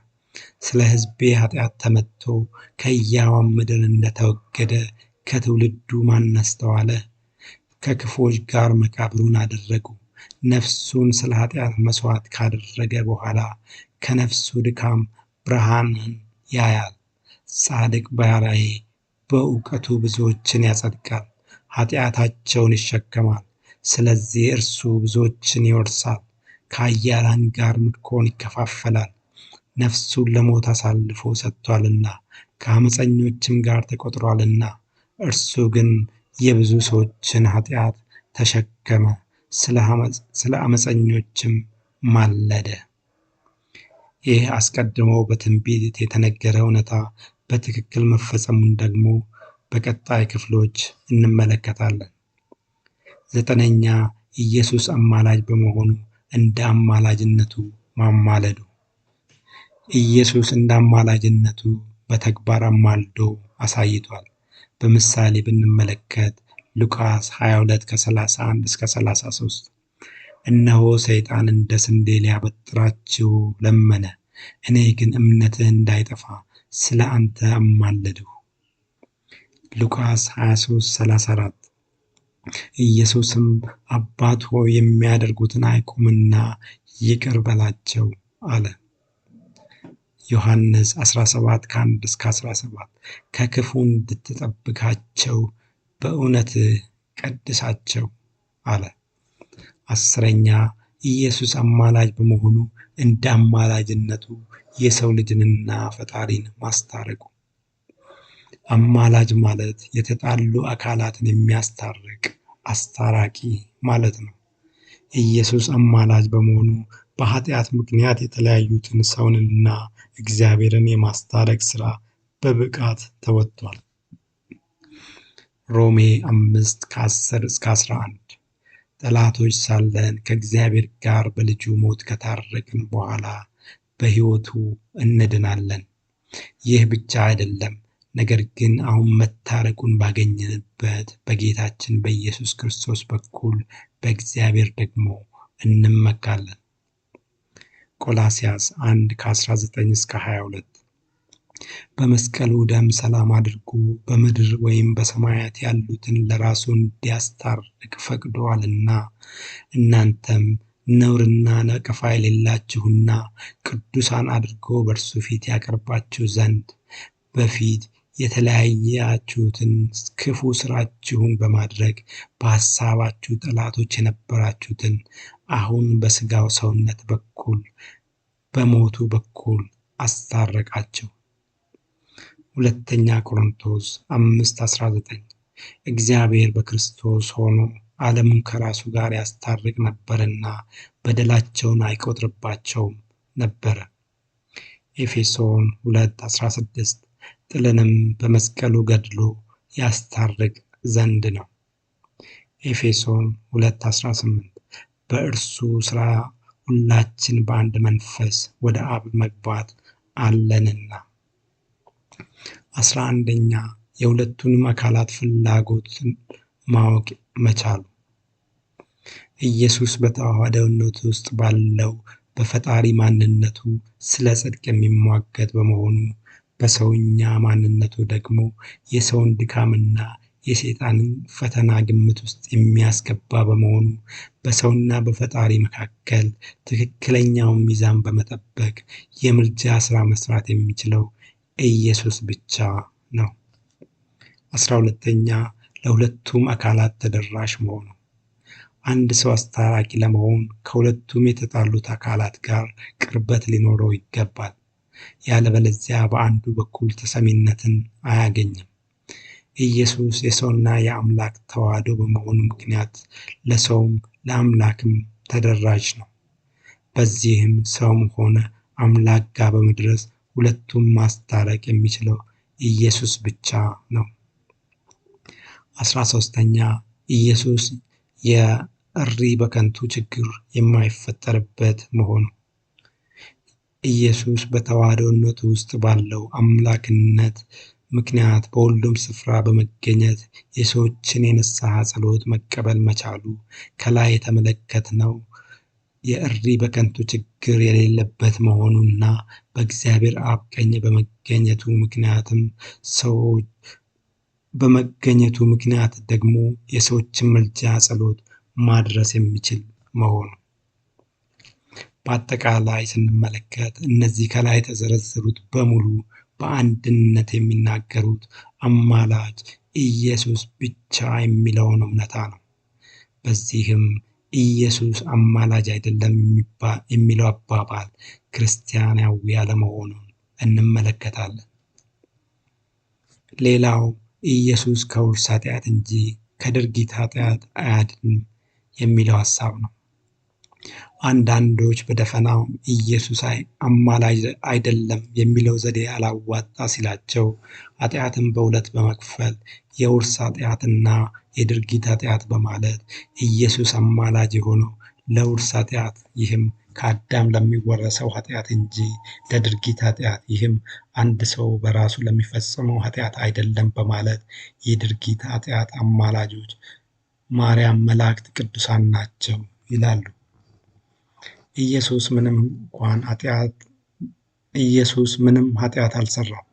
S1: ስለ ሕዝቤ ኃጢአት ተመትቶ ከሕያዋን ምድር እንደተወገደ ከትውልዱ ማን አስተዋለ? ከክፉዎች ጋር መቃብሩን አደረጉ። ነፍሱን ስለ ኃጢአት መሥዋዕት ካደረገ በኋላ ከነፍሱ ድካም ብርሃንን ያያል። ጻድቅ ባሪያዬ በእውቀቱ ብዙዎችን ያጸድቃል፣ ኃጢአታቸውን ይሸከማል። ስለዚህ እርሱ ብዙዎችን ይወርሳል፣ ከኃያላን ጋር ምርኮን ይከፋፈላል። ነፍሱን ለሞት አሳልፎ ሰጥቷልና ከአመፀኞችም ጋር ተቆጥሯልና። እርሱ ግን የብዙ ሰዎችን ኃጢአት ተሸከመ፣ ስለ አመፀኞችም ማለደ። ይህ አስቀድሞ በትንቢት የተነገረ እውነታ በትክክል መፈጸሙን ደግሞ በቀጣይ ክፍሎች እንመለከታለን። ዘጠነኛ ኢየሱስ አማላጅ በመሆኑ እንደ አማላጅነቱ ማማለዱ። ኢየሱስ እንደ አማላጅነቱ በተግባር አማልዶ አሳይቷል። በምሳሌ ብንመለከት ሉቃስ 22:31-33 እነሆ ሰይጣን እንደ ስንዴ ሊያበጥራችሁ ለመነ፣ እኔ ግን እምነትህ እንዳይጠፋ ስለ አንተ አማለድሁ። ሉቃስ 23:34 ኢየሱስም አባት ሆይ የሚያደርጉትን አያውቁምና ይቅር በላቸው አለ። ዮሐንስ 17:1-17 ከክፉ እንድትጠብቃቸው በእውነትህ ቀድሳቸው አለ። አስረኛ ኢየሱስ አማላጅ በመሆኑ እንደ አማላጅነቱ የሰው ልጅንና ፈጣሪን ማስታረቁ። አማላጅ ማለት የተጣሉ አካላትን የሚያስታርቅ አስታራቂ ማለት ነው። ኢየሱስ አማላጅ በመሆኑ በኃጢአት ምክንያት የተለያዩትን ሰውንና እግዚአብሔርን የማስታረቅ ሥራ በብቃት ተወጥቷል። ሮሜ 5:10-11 ጠላቶች ሳለን ከእግዚአብሔር ጋር በልጁ ሞት ከታረቅን በኋላ በሕይወቱ እንድናለን። ይህ ብቻ አይደለም፣ ነገር ግን አሁን መታረቁን ባገኘንበት በጌታችን በኢየሱስ ክርስቶስ በኩል በእግዚአብሔር ደግሞ እንመካለን። ቆላስይስ 1:19-22 በመስቀሉ ደም ሰላም አድርጎ በምድር ወይም በሰማያት ያሉትን ለራሱ እንዲያስታርቅ ፈቅዶአልና እናንተም ነውርና ነቀፋ የሌላችሁና ቅዱሳን አድርጎ በእርሱ ፊት ያቀርባችሁ ዘንድ በፊት የተለያያችሁትን ክፉ ሥራችሁን በማድረግ በሐሳባችሁ ጠላቶች የነበራችሁትን አሁን በሥጋው ሰውነት በኩል በሞቱ በኩል አስታረቃቸው። ሁለተኛ ቆሮንቶስ 5:19 እግዚአብሔር በክርስቶስ ሆኖ ዓለሙን ከራሱ ጋር ያስታርቅ ነበርና በደላቸውን አይቆጥርባቸውም ነበረ። ኤፌሶን 2:16 ጥልንም በመስቀሉ ገድሎ ያስታርቅ ዘንድ ነው። ኤፌሶን 2:18 በእርሱ ሥራ ሁላችን በአንድ መንፈስ ወደ አብ መግባት አለንና። 11ኛ የሁለቱንም አካላት ፍላጎት ማወቅ መቻሉ። ኢየሱስ በተዋህዶነቱ ውስጥ ባለው በፈጣሪ ማንነቱ ስለ ጽድቅ የሚሟገት በመሆኑ በሰውኛ ማንነቱ ደግሞ የሰውን ድካምና የሰይጣንን ፈተና ግምት ውስጥ የሚያስገባ በመሆኑ በሰውና በፈጣሪ መካከል ትክክለኛውን ሚዛን በመጠበቅ የምልጃ ሥራ መስራት የሚችለው ኢየሱስ ብቻ ነው። 12ኛ ለሁለቱም አካላት ተደራሽ መሆኑ። አንድ ሰው አስታራቂ ለመሆን ከሁለቱም የተጣሉት አካላት ጋር ቅርበት ሊኖረው ይገባል። ያለበለዚያ በአንዱ በኩል ተሰሚነትን አያገኝም። ኢየሱስ የሰውና የአምላክ ተዋህዶ በመሆኑ ምክንያት ለሰውም ለአምላክም ተደራሽ ነው። በዚህም ሰውም ሆነ አምላክ ጋር በመድረስ ሁለቱም ማስታረቅ የሚችለው ኢየሱስ ብቻ ነው። 13ኛ ኢየሱስ የእሪ በከንቱ ችግር የማይፈጠርበት መሆኑ። ኢየሱስ በተዋህዶነቱ ውስጥ ባለው አምላክነት ምክንያት በሁሉም ስፍራ በመገኘት የሰዎችን የንስሐ ጸሎት መቀበል መቻሉ ከላይ የተመለከትነው የእሪ በከንቱ ችግር የሌለበት መሆኑና በእግዚአብሔር አብ ቀኝ በመገኘቱ ምክንያት ደግሞ የሰዎችን ምልጃ ጸሎት ማድረስ የሚችል መሆኑ። በአጠቃላይ ስንመለከት እነዚህ ከላይ የተዘረዘሩት በሙሉ በአንድነት የሚናገሩት አማላጅ ኢየሱስ ብቻ የሚለውን እውነታ ነው። በዚህም ኢየሱስ አማላጅ አይደለም የሚለው አባባል ክርስቲያናዊ ያለመሆኑን እንመለከታለን። ሌላው ኢየሱስ ከውርስ ኃጢአት እንጂ ከድርጊት ኃጢአት አያድንም የሚለው ሐሳብ ነው። አንዳንዶች በደፈናው ኢየሱስ አማላጅ አይደለም የሚለው ዘዴ አላዋጣ ሲላቸው ኃጢአትን በሁለት በመክፈል የውርስ ኃጢአትና የድርጊት ኃጢአት በማለት ኢየሱስ አማላጅ የሆነው ለውርስ ኃጢአት ይህም ከአዳም ለሚወረሰው ኃጢአት እንጂ ለድርጊት ኃጢአት ይህም አንድ ሰው በራሱ ለሚፈጽመው ኃጢአት አይደለም በማለት የድርጊት ኃጢአት አማላጆች ማርያም፣ መላእክት፣ ቅዱሳን ናቸው ይላሉ። ኢየሱስ ምንም ኃጢአት አልሰራም።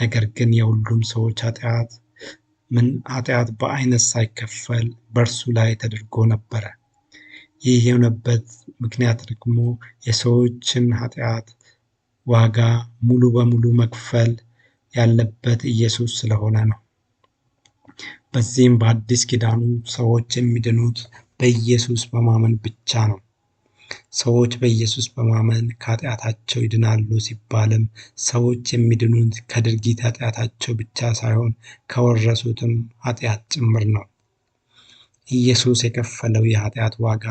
S1: ነገር ግን የሁሉም ሰዎች ኃጢአት በአይነት ሳይከፈል በእርሱ ላይ ተደርጎ ነበረ። ይህ የሆነበት ምክንያት ደግሞ የሰዎችን ኃጢአት ዋጋ ሙሉ በሙሉ መክፈል ያለበት ኢየሱስ ስለሆነ ነው። በዚህም በአዲስ ኪዳኑ ሰዎች የሚድኑት በኢየሱስ በማመን ብቻ ነው። ሰዎች በኢየሱስ በማመን ከኃጢአታቸው ይድናሉ ሲባልም ሰዎች የሚድኑት ከድርጊት ኃጢአታቸው ብቻ ሳይሆን ከወረሱትም ኃጢአት ጭምር ነው። ኢየሱስ የከፈለው የኃጢአት ዋጋ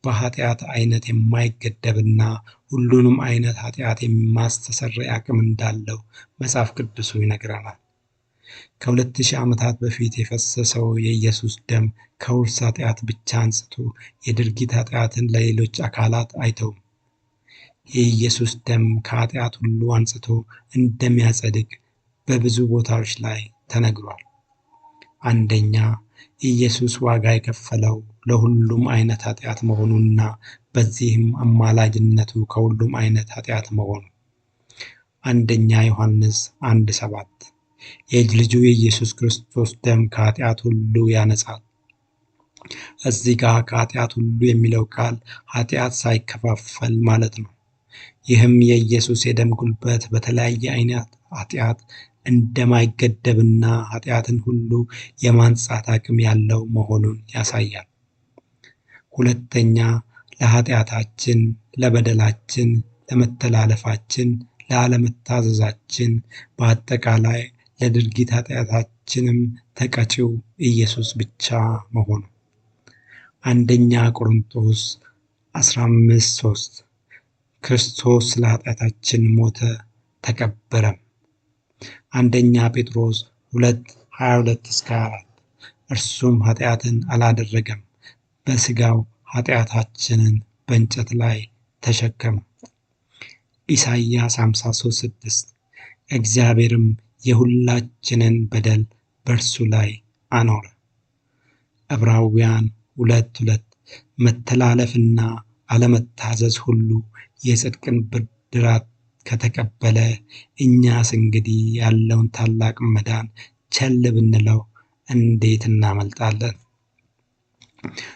S1: በኃጢአት አይነት የማይገደብና ሁሉንም አይነት ኃጢአት የማስተሰረይ አቅም እንዳለው መጽሐፍ ቅዱሱ ይነግረናል። ከ2000 ዓመታት በፊት የፈሰሰው የኢየሱስ ደም ከውርስ ኃጢአት ብቻ አንስቶ የድርጊት ኃጢአትን ለሌሎች አካላት አይተውም። የኢየሱስ ደም ከኃጢአት ሁሉ አንጽቶ እንደሚያጸድቅ በብዙ ቦታዎች ላይ ተነግሯል። አንደኛ፣ ኢየሱስ ዋጋ የከፈለው ለሁሉም አይነት ኃጢአት መሆኑና በዚህም አማላጅነቱ ከሁሉም አይነት ኃጢአት መሆኑ። አንደኛ ዮሐንስ 1:7 የልጁ የኢየሱስ ክርስቶስ ደም ከኃጢአት ሁሉ ያነጻል። እዚህ ጋር ከኃጢአት ሁሉ የሚለው ቃል ኃጢአት ሳይከፋፈል ማለት ነው። ይህም የኢየሱስ የደም ጉልበት በተለያየ አይነት ኃጢአት እንደማይገደብና ኃጢአትን ሁሉ የማንጻት አቅም ያለው መሆኑን ያሳያል። ሁለተኛ፣ ለኃጢአታችን፣ ለበደላችን፣ ለመተላለፋችን፣ ለአለመታዘዛችን፣ በአጠቃላይ ለድርጊት ኃጢአታችንም ተቀጪው ኢየሱስ ብቻ መሆኑ። አንደኛ ቆሮንቶስ 15:3 ክርስቶስ ስለ ኃጢአታችን ሞተ ተቀበረም። አንደኛ ጴጥሮስ 2:22-24 እርሱም ኃጢአትን አላደረገም፣ በሥጋው ኃጢአታችንን በእንጨት ላይ ተሸከመ። ኢሳይያስ 53:6 እግዚአብሔርም የሁላችንን በደል በእርሱ ላይ አኖረ። ዕብራውያን 2:2 መተላለፍና አለመታዘዝ ሁሉ የጽድቅን ብድራት ከተቀበለ እኛስ እንግዲህ ያለውን ታላቅ መዳን ቸል ብንለው እንዴት እናመልጣለን?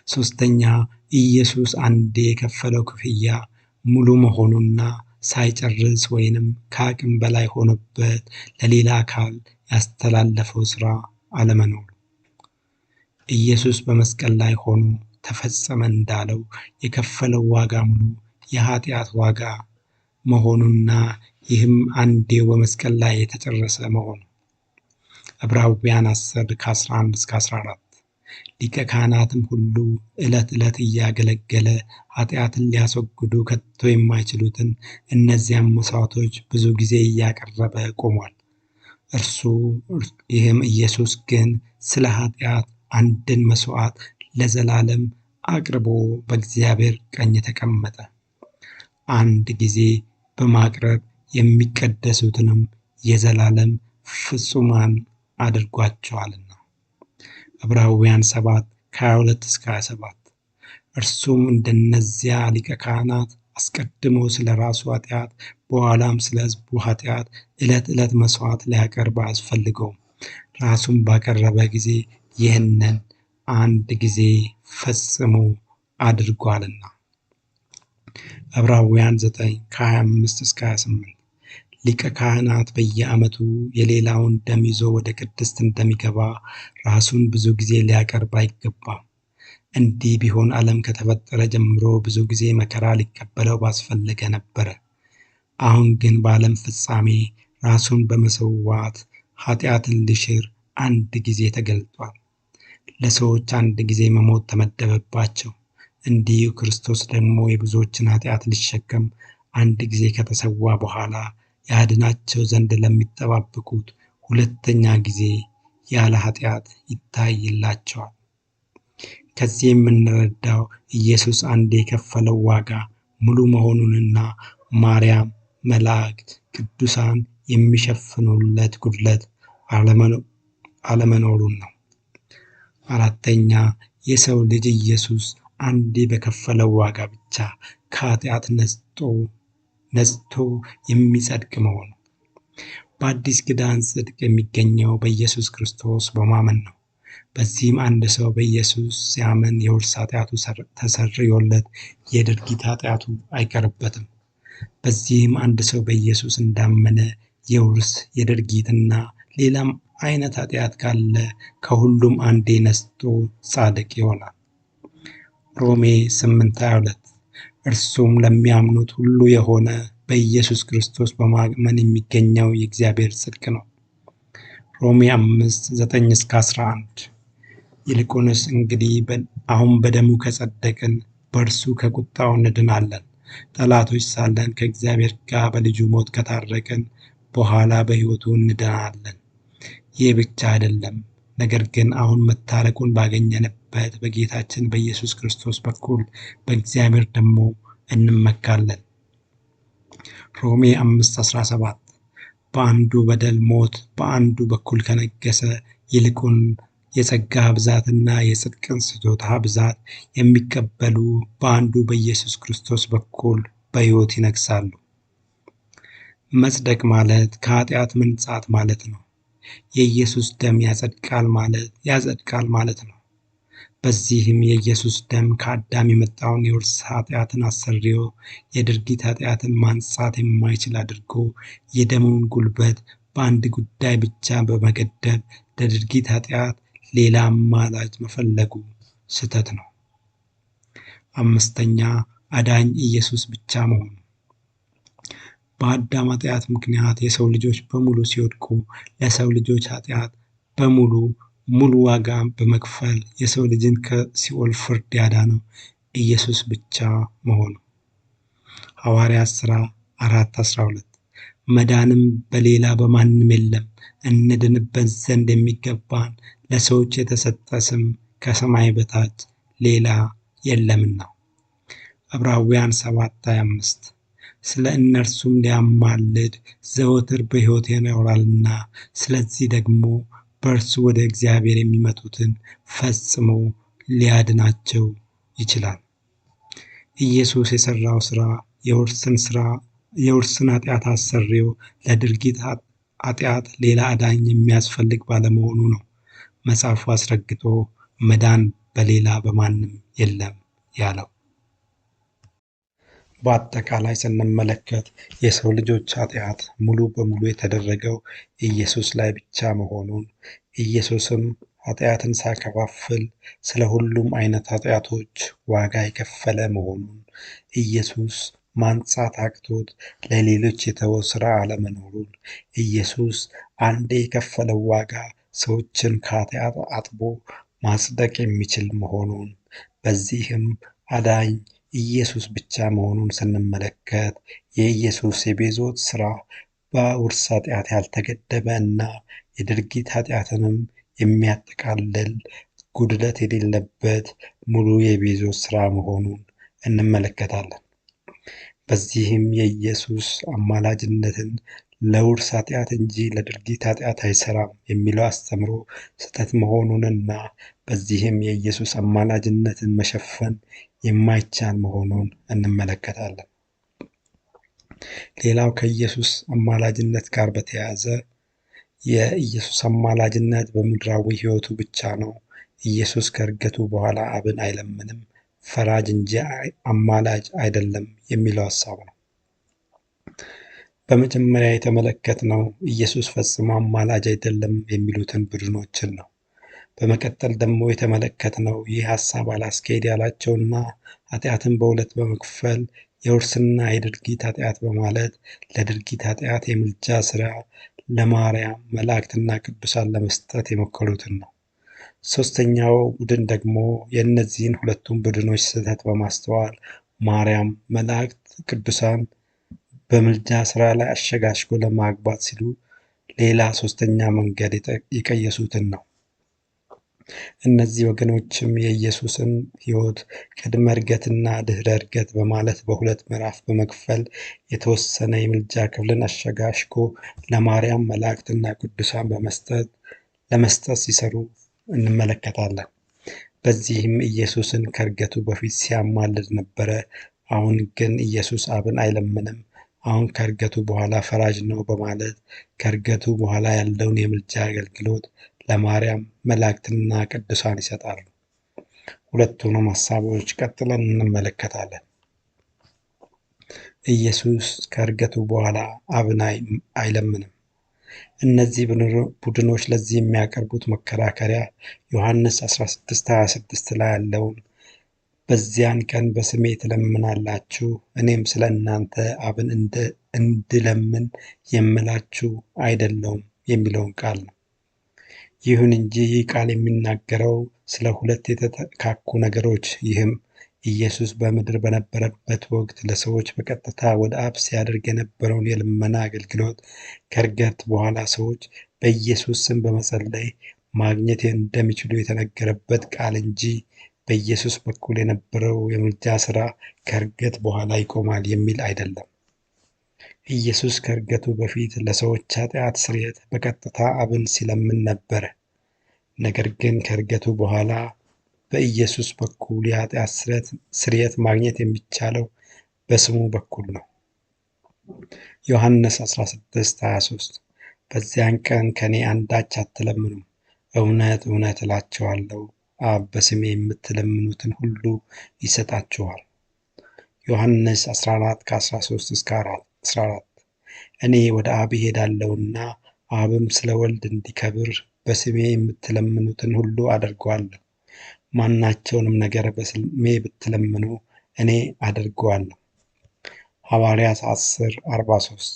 S1: ሶስተኛ፣ ኢየሱስ አንዴ የከፈለው ክፍያ ሙሉ መሆኑና ሳይጨርስ ወይንም ከአቅም በላይ ሆኖበት ለሌላ አካል ያስተላለፈው ሥራ አለመኖሩ። ኢየሱስ በመስቀል ላይ ሆኖ ተፈጸመ እንዳለው የከፈለው ዋጋ ሙሉ የኃጢአት ዋጋ መሆኑና ይህም አንዴው በመስቀል ላይ የተጨረሰ መሆኑ። ዕብራውያን 10:11-14 ሊቀ ካህናትም ሁሉ ዕለት ዕለት እያገለገለ ኃጢአትን ሊያስወግዱ ከቶ የማይችሉትን እነዚያም መሥዋዕቶች ብዙ ጊዜ እያቀረበ ቆሟል። ይህም ኢየሱስ ግን ስለ ኃጢአት አንድን መሥዋዕት ለዘላለም አቅርቦ በእግዚአብሔር ቀኝ ተቀመጠ። አንድ ጊዜ በማቅረብ የሚቀደሱትንም የዘላለም ፍጹማን አድርጓቸዋልና። ዕብራውያን 7:22-27 እርሱም እንደነዚያ ሊቀ ካህናት አስቀድሞ ስለ ራሱ ኃጢአት በኋላም ስለ ሕዝቡ ኃጢአት ዕለት ዕለት መሥዋዕት ሊያቀርብ አያስፈልገውም። ራሱን ባቀረበ ጊዜ ይህንን አንድ ጊዜ ፈጽሞ አድርጓልና። ዕብራውያን 9:25-28 ሊቀ ካህናት በየዓመቱ የሌላውን ደም ይዞ ወደ ቅድስት እንደሚገባ ራሱን ብዙ ጊዜ ሊያቀርብ አይገባም። እንዲህ ቢሆን ዓለም ከተፈጠረ ጀምሮ ብዙ ጊዜ መከራ ሊቀበለው ባስፈለገ ነበረ። አሁን ግን በዓለም ፍጻሜ ራሱን በመሰዋት ኃጢአትን ሊሽር አንድ ጊዜ ተገልጧል። ለሰዎች አንድ ጊዜ መሞት ተመደበባቸው። እንዲሁ ክርስቶስ ደግሞ የብዙዎችን ኃጢአት ሊሸከም አንድ ጊዜ ከተሰዋ በኋላ ያድናቸው ዘንድ ለሚጠባበቁት ሁለተኛ ጊዜ ያለ ኃጢአት ይታይላቸዋል። ከዚህ የምንረዳው ኢየሱስ አንዴ የከፈለው ዋጋ ሙሉ መሆኑንና ማርያም፣ መላእክት፣ ቅዱሳን የሚሸፍኑለት ጉድለት አለመኖሩን ነው። አራተኛ፣ የሰው ልጅ ኢየሱስ አንዴ በከፈለው ዋጋ ብቻ ከኃጢአት ነጽቶ የሚጸድቅ መሆኑ። በአዲስ ኪዳን ጽድቅ የሚገኘው በኢየሱስ ክርስቶስ በማመን ነው። በዚህም አንድ ሰው በኢየሱስ ሲያምን የውርስ ኃጢአቱ ተሰርዮለት የድርጊት ኃጢአቱ አይቀርበትም። በዚህም አንድ ሰው በኢየሱስ እንዳመነ የውርስ የድርጊትና ሌላም አይነት ኃጢአት ካለ ከሁሉም አንዴ ነጽቶ ጻድቅ ይሆናል። ሮሜ 8:22 እርሱም ለሚያምኑት ሁሉ የሆነ በኢየሱስ ክርስቶስ በማመን የሚገኘው የእግዚአብሔር ጽድቅ ነው። ሮሜ 5:9-11 ይልቁንስ እንግዲህ አሁን በደሙ ከጸደቅን በእርሱ ከቁጣው እንድናለን። ጠላቶች ሳለን ከእግዚአብሔር ጋር በልጁ ሞት ከታረቅን በኋላ በሕይወቱ እንድናለን። ይህ ብቻ አይደለም፣ ነገር ግን አሁን መታረቁን ባገኘንበት በጌታችን በኢየሱስ ክርስቶስ በኩል በእግዚአብሔር ደግሞ እንመካለን። ሮሜ 5:17 በአንዱ በደል ሞት በአንዱ በኩል ከነገሰ ይልቁን የጸጋ ብዛትና የጽድቅን ስጦታ ብዛት የሚቀበሉ በአንዱ በኢየሱስ ክርስቶስ በኩል በሕይወት ይነግሣሉ። መጽደቅ ማለት ከኃጢአት መንጻት ማለት ነው። የኢየሱስ ደም ያጸድቃል ማለት ነው። በዚህም የኢየሱስ ደም ከአዳም የመጣውን የውርስ ኃጢአትን አሰርዮ የድርጊት ኃጢአትን ማንጻት የማይችል አድርጎ የደሙን ጉልበት በአንድ ጉዳይ ብቻ በመገደብ ለድርጊት ኃጢአት ሌላ አማላጅ መፈለጉ ስህተት ነው። 5ኛ አዳኝ ኢየሱስ ብቻ መሆኑ። በአዳም ኃጢአት ምክንያት የሰው ልጆች በሙሉ ሲወድቁ ለሰው ልጆች ኃጢአት በሙሉ ሙሉ ዋጋ በመክፈል የሰው ልጅን ከሲኦል ፍርድ ያዳነው ኢየሱስ ብቻ መሆኑ። ሐዋርያት ሥራ 4:12 መዳንም በሌላ በማንም የለም፣ እንድንበት ዘንድ የሚገባን ለሰዎች የተሰጠ ስም ከሰማይ በታች ሌላ የለምና። ዕብራውያን 7:25 ስለ እነርሱም ሊያማልድ ዘወትር በሕይወት ይኖራልና፣ ስለዚህ ደግሞ በእርሱ ወደ እግዚአብሔር የሚመጡትን ፈጽሞ ሊያድናቸው ይችላል። ኢየሱስ የሠራው ሥራ የውርስን ኃጢአት አሰርዮ ለድርጊት ኃጢአት ሌላ አዳኝ የሚያስፈልግ ባለመሆኑ ነው መጽሐፉ አስረግጦ መዳን በሌላ በማንም የለም ያለው። በአጠቃላይ ስንመለከት የሰው ልጆች ኃጢአት ሙሉ በሙሉ የተደረገው ኢየሱስ ላይ ብቻ መሆኑን፣ ኢየሱስም ኃጢአትን ሳይከፋፍል ስለ ሁሉም አይነት ኃጢአቶች ዋጋ የከፈለ መሆኑን፣ ኢየሱስ ማንጻት አቅቶት ለሌሎች የተወው ሥራ አለመኖሩን፣ ኢየሱስ አንዴ የከፈለው ዋጋ ሰዎችን ከኃጢአት አጥቦ ማጽደቅ የሚችል መሆኑን፣ በዚህም አዳኝ ኢየሱስ ብቻ መሆኑን ስንመለከት የኢየሱስ የቤዞት ሥራ በውርስ ኃጢአት ያልተገደበ እና የድርጊት ኃጢአትንም የሚያጠቃልል ጉድለት የሌለበት ሙሉ የቤዞት ሥራ መሆኑን እንመለከታለን። በዚህም የኢየሱስ አማላጅነትን ለውርስ ኃጢአት እንጂ ለድርጊት ኃጢአት አይሰራም የሚለው አስተምሮ ስህተት መሆኑንና በዚህም የኢየሱስ አማላጅነትን መሸፈን የማይቻል መሆኑን እንመለከታለን። ሌላው ከኢየሱስ አማላጅነት ጋር በተያያዘ የኢየሱስ አማላጅነት በምድራዊ ሕይወቱ ብቻ ነው። ኢየሱስ ከዕርገቱ በኋላ አብን አይለምንም፣ ፈራጅ እንጂ አማላጅ አይደለም የሚለው ሐሳብ ነው። በመጀመሪያ የተመለከትነው ኢየሱስ ፈጽሞ አማላጅ አይደለም የሚሉትን ቡድኖችን ነው። በመቀጠል ደግሞ የተመለከትነው ይህ ሐሳብ አላስኬድ ያላቸውና ኃጢአትን በሁለት በመክፈል የውርስና የድርጊት ኃጢአት በማለት ለድርጊት ኃጢአት የምልጃ ሥራ ለማርያም መላእክትና ቅዱሳን ለመስጠት የሞከሩትን ነው። ሦስተኛው ቡድን ደግሞ የእነዚህን ሁለቱም ቡድኖች ስህተት በማስተዋል ማርያም፣ መላእክት፣ ቅዱሳን በምልጃ ሥራ ላይ አሸጋሽጎ ለማግባት ሲሉ ሌላ ሦስተኛ መንገድ የቀየሱትን ነው። እነዚህ ወገኖችም የኢየሱስን ሕይወት ቅድመ ዕርገትና ድኅረ ዕርገት በማለት በሁለት ምዕራፍ በመክፈል የተወሰነ የምልጃ ክፍልን አሸጋሽጎ ለማርያም መላእክትና ቅዱሳን ለመስጠት ሲሰሩ እንመለከታለን። በዚህም ኢየሱስን ከዕርገቱ በፊት ሲያማልድ ነበረ። አሁን ግን ኢየሱስ አብን አይለምንም፣ አሁን ከዕርገቱ በኋላ ፈራጅ ነው በማለት ከዕርገቱ በኋላ ያለውን የምልጃ አገልግሎት ለማርያም መላእክትና ቅዱሳን ይሰጣሉ። ሁለቱንም ሐሳቦች ቀጥለን እንመለከታለን። ኢየሱስ ከዕርገቱ በኋላ አብን አይለምንም። እነዚህ ቡድኖች ለዚህ የሚያቀርቡት መከራከሪያ ዮሐንስ 16:26 ላይ ያለውን በዚያን ቀን በስሜ ትለምናላችሁ፣ እኔም ስለ እናንተ አብን እንድለምን የምላችሁ አይደለሁም የሚለውን ቃል ነው። ይሁን እንጂ ይህ ቃል የሚናገረው ስለ ሁለት የተተካኩ ነገሮች፣ ይህም ኢየሱስ በምድር በነበረበት ወቅት ለሰዎች በቀጥታ ወደ አብ ሲያደርግ የነበረውን የልመና አገልግሎት ከዕርገት በኋላ ሰዎች በኢየሱስ ስም በመጸለይ ማግኘት እንደሚችሉ የተነገረበት ቃል እንጂ በኢየሱስ በኩል የነበረው የምልጃ ሥራ ከዕርገት በኋላ ይቆማል የሚል አይደለም። ኢየሱስ ከዕርገቱ በፊት ለሰዎች ኃጢአት ስርየት በቀጥታ አብን ሲለምን ነበረ። ነገር ግን ከዕርገቱ በኋላ በኢየሱስ በኩል የኃጢአት ስርየት ማግኘት የሚቻለው በስሙ በኩል ነው። ዮሐንስ 16:23 በዚያን ቀን ከኔ አንዳች አትለምኑም፣ እውነት እውነት እላችኋለሁ አብ በስሜ የምትለምኑትን ሁሉ ይሰጣችኋል። ዮሐንስ 14:13-14 እኔ ወደ አብ እሄዳለሁና አብም ስለ ወልድ እንዲከብር በስሜ የምትለምኑትን ሁሉ አደርገዋለሁ። ማናቸውንም ነገር በስሜ ብትለምኑ እኔ አደርገዋለሁ። ሐዋርያት 10:43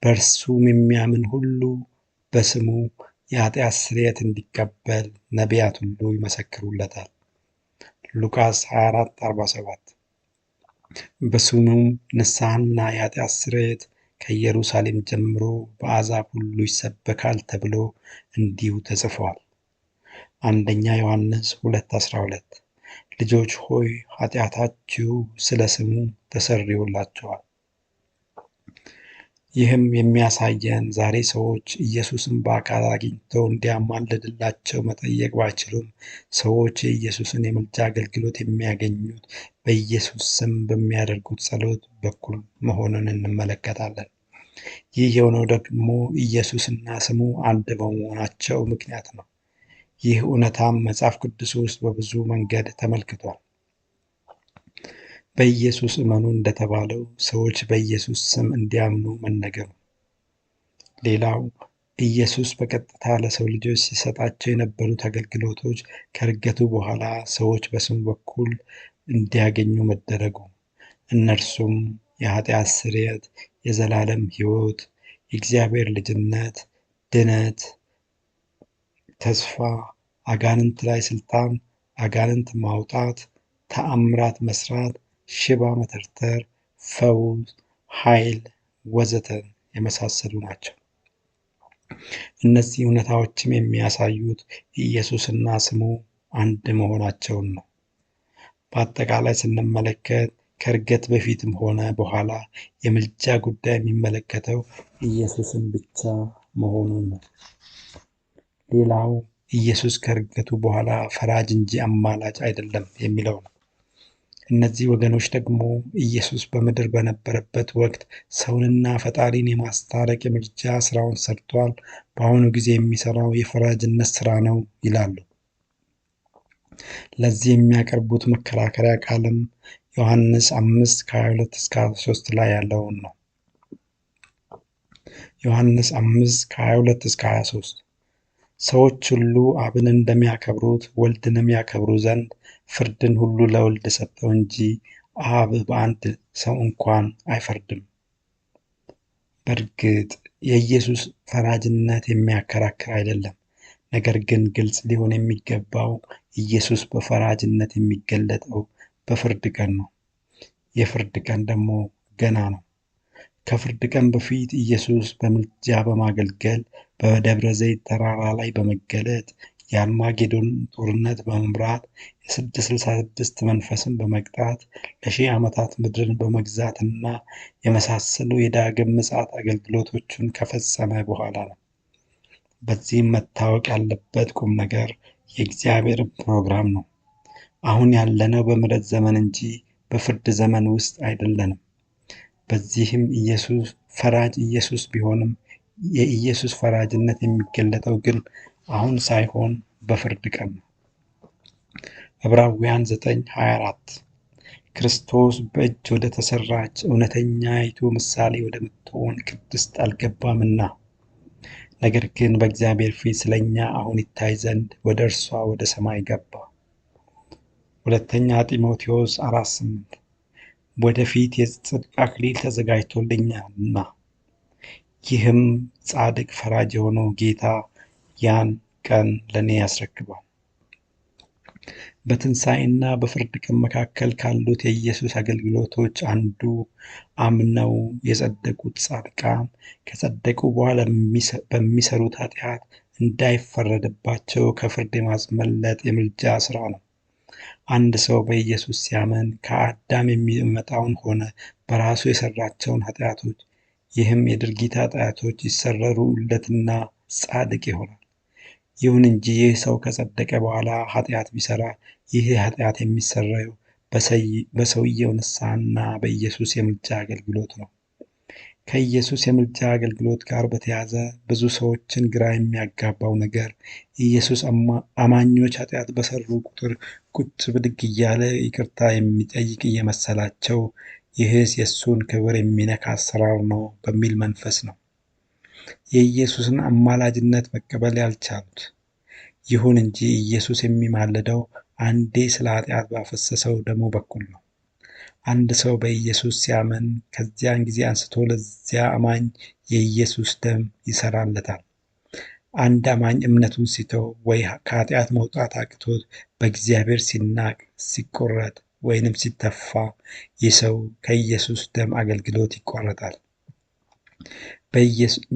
S1: በእርሱም የሚያምን ሁሉ በስሙ የኃጢአት ስርየት እንዲቀበል ነቢያት ሁሉ ይመሰክሩለታል። ሉቃስ 24:47 በስሙም ንስሐና የኃጢአት ስርየት ከኢየሩሳሌም ጀምሮ በአሕዛብ ሁሉ ይሰበካል ተብሎ እንዲሁ ተጽፏል። አንደኛ ዮሐንስ 2:12 ልጆች ሆይ ኃጢአታችሁ ስለ ስሙ ተሰርዮላችኋል። ይህም የሚያሳየን ዛሬ ሰዎች ኢየሱስን በአካል አግኝተው እንዲያማልድላቸው መጠየቅ ባይችሉም ሰዎች የኢየሱስን የምልጃ አገልግሎት የሚያገኙት በኢየሱስ ስም በሚያደርጉት ጸሎት በኩል መሆኑን እንመለከታለን። ይህ የሆነው ደግሞ ኢየሱስና ስሙ አንድ በመሆናቸው ምክንያት ነው። ይህ እውነታም መጽሐፍ ቅዱስ ውስጥ በብዙ መንገድ ተመልክቷል። በኢየሱስ እመኑ እንደተባለው ሰዎች በኢየሱስ ስም እንዲያምኑ መነገሩ። ሌላው ኢየሱስ በቀጥታ ለሰው ልጆች ሲሰጣቸው የነበሩት አገልግሎቶች ከዕርገቱ በኋላ ሰዎች በስሙ በኩል እንዲያገኙ መደረጉ። እነርሱም የኃጢአት ስርየት፣ የዘላለም ሕይወት፣ የእግዚአብሔር ልጅነት፣ ድነት፣ ተስፋ፣ አጋንንት ላይ ስልጣን፣ አጋንንት ማውጣት፣ ተአምራት መስራት፣ ሽባ መተርተር፣ ፈውስ፣ ኃይል ወዘተ የመሳሰሉ ናቸው። እነዚህ እውነታዎችም የሚያሳዩት ኢየሱስና ስሙ አንድ መሆናቸውን ነው። በአጠቃላይ ስንመለከት ከዕርገት በፊትም ሆነ በኋላ የምልጃ ጉዳይ የሚመለከተው ኢየሱስን ብቻ መሆኑን ነው። ሌላው ኢየሱስ ከዕርገቱ በኋላ ፈራጅ እንጂ አማላጭ አይደለም የሚለው ነው። እነዚህ ወገኖች ደግሞ ኢየሱስ በምድር በነበረበት ወቅት ሰውንና ፈጣሪን የማስታረቅ የምልጃ ስራውን ሰርቷል፣ በአሁኑ ጊዜ የሚሰራው የፈራጅነት ስራ ነው ይላሉ። ለዚህ የሚያቀርቡት መከራከሪያ ቃልም ዮሐንስ 5:22-23 ላይ ያለውን ነው። ዮሐንስ 5:22-23 ሰዎች ሁሉ አብን እንደሚያከብሩት ወልድንም ያከብሩ ዘንድ ፍርድን ሁሉ ለወልድ ሰጠው እንጂ አብ በአንድ ሰው እንኳን አይፈርድም። በእርግጥ የኢየሱስ ፈራጅነት የሚያከራክር አይደለም። ነገር ግን ግልጽ ሊሆን የሚገባው ኢየሱስ በፈራጅነት የሚገለጠው በፍርድ ቀን ነው። የፍርድ ቀን ደግሞ ገና ነው። ከፍርድ ቀን በፊት ኢየሱስ በምልጃ በማገልገል በደብረ ዘይት ተራራ ላይ በመገለጥ የአርማጌዶን ጦርነት በመምራት የ666 መንፈስን በመቅጣት ለ1000 ዓመታት ምድርን በመግዛትና የመሳሰሉ የዳግም ምጽአት አገልግሎቶቹን ከፈጸመ በኋላ ነው። በዚህም መታወቅ ያለበት ቁም ነገር የእግዚአብሔር ፕሮግራም ነው። አሁን ያለነው በምሕረት ዘመን እንጂ በፍርድ ዘመን ውስጥ አይደለንም። በዚህም ኢየሱስ ፈራጅ ኢየሱስ ቢሆንም የኢየሱስ ፈራጅነት የሚገለጠው ግን አሁን ሳይሆን በፍርድ ቀን ነው። ዕብራውያን 9:24 ክርስቶስ በእጅ ወደ ተሰራች እውነተኛይቱ ምሳሌ ወደምትሆን ቅድስት አልገባምና፣ ነገር ግን በእግዚአብሔር ፊት ስለኛ አሁን ይታይ ዘንድ ወደ እርሷ ወደ ሰማይ ገባ። ሁለተኛ ጢሞቴዎስ 4:8 ወደፊት የጽድቅ አክሊል ተዘጋጅቶልኛልና ይህም ጻድቅ ፈራጅ የሆነው ጌታ ያን ቀን ለእኔ ያስረክባል። በትንሣኤና በፍርድ ቀን መካከል ካሉት የኢየሱስ አገልግሎቶች አንዱ አምነው የጸደቁት ጻድቃን ከጸደቁ በኋላ በሚሰሩት ኃጢአት እንዳይፈረድባቸው ከፍርድ የማስመለጥ የምልጃ ሥራ ነው። አንድ ሰው በኢየሱስ ሲያምን ከአዳም የሚመጣውን ሆነ በራሱ የሠራቸውን ኃጢአቶች ይህም የድርጊት ኃጢአቶች ይሰረዩለትና ጻድቅ ይሆናል። ይሁን እንጂ ይህ ሰው ከጸደቀ በኋላ ኃጢአት ቢሠራ ይህ ኃጢአት የሚሰረየው በሰውየው ንስሐና በኢየሱስ የምልጃ አገልግሎት ነው። ከኢየሱስ የምልጃ አገልግሎት ጋር በተያያዘ ብዙ ሰዎችን ግራ የሚያጋባው ነገር ኢየሱስ አማኞች ኃጢአት በሠሩ ቁጥር ቁጭ ብድግ እያለ ይቅርታ የሚጠይቅ እየመሰላቸው ይህስ የእሱን ክብር የሚነካ አሰራር ነው በሚል መንፈስ ነው የኢየሱስን አማላጅነት መቀበል ያልቻሉት። ይሁን እንጂ ኢየሱስ የሚማልደው አንዴ ስለ ኃጢአት ባፈሰሰው ደሙ በኩል ነው። አንድ ሰው በኢየሱስ ሲያምን ከዚያን ጊዜ አንስቶ ለዚያ አማኝ የኢየሱስ ደም ይሰራለታል። አንድ አማኝ እምነቱን ሲተው ወይ ከኃጢአት መውጣት አቅቶት በእግዚአብሔር ሲናቅ፣ ሲቆረጥ ወይንም ሲተፋ ይህ ሰው ከኢየሱስ ደም አገልግሎት ይቋረጣል።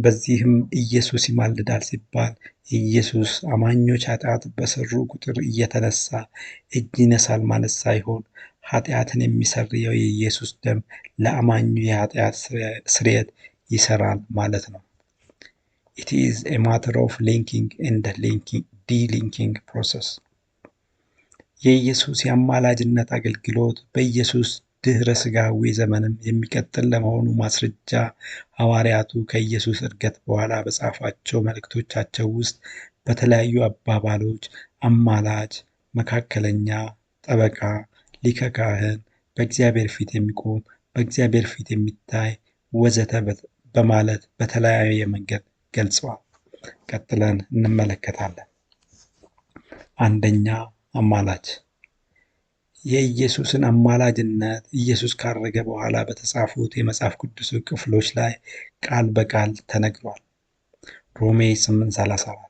S1: በዚህም ኢየሱስ ይማልዳል ሲባል ኢየሱስ አማኞች ኃጢአት በሠሩ ቁጥር እየተነሳ እጅ ይነሳል ማለት ሳይሆን ኃጢአትን የሚሰርየው የኢየሱስ ደም ለአማኙ የኃጢአት ስርየት ይሰራል ማለት ነው። It is a matter of linking and delinking process። የኢየሱስ የአማላጅነት አገልግሎት በኢየሱስ ድኅረ ሥጋዌ ዘመንም የሚቀጥል ለመሆኑ ማስረጃ ሐዋርያቱ ከኢየሱስ ዕርገት በኋላ በጻፏቸው መልእክቶቻቸው ውስጥ በተለያዩ አባባሎች አማላጅ፣ መካከለኛ፣ ጠበቃ፣ ሊቀ ካህን፣ በእግዚአብሔር ፊት የሚቆም፣ በእግዚአብሔር ፊት የሚታይ ወዘተ በማለት በተለያየ መንገድ ገልጸዋል። ቀጥለን እንመለከታለን። አንደኛ፣ አማላጅ። የኢየሱስን አማላጅነት ኢየሱስ ካረገ በኋላ በተጻፉት የመጽሐፍ ቅዱስ ክፍሎች ላይ ቃል በቃል ተነግሯል። ሮሜ 8:34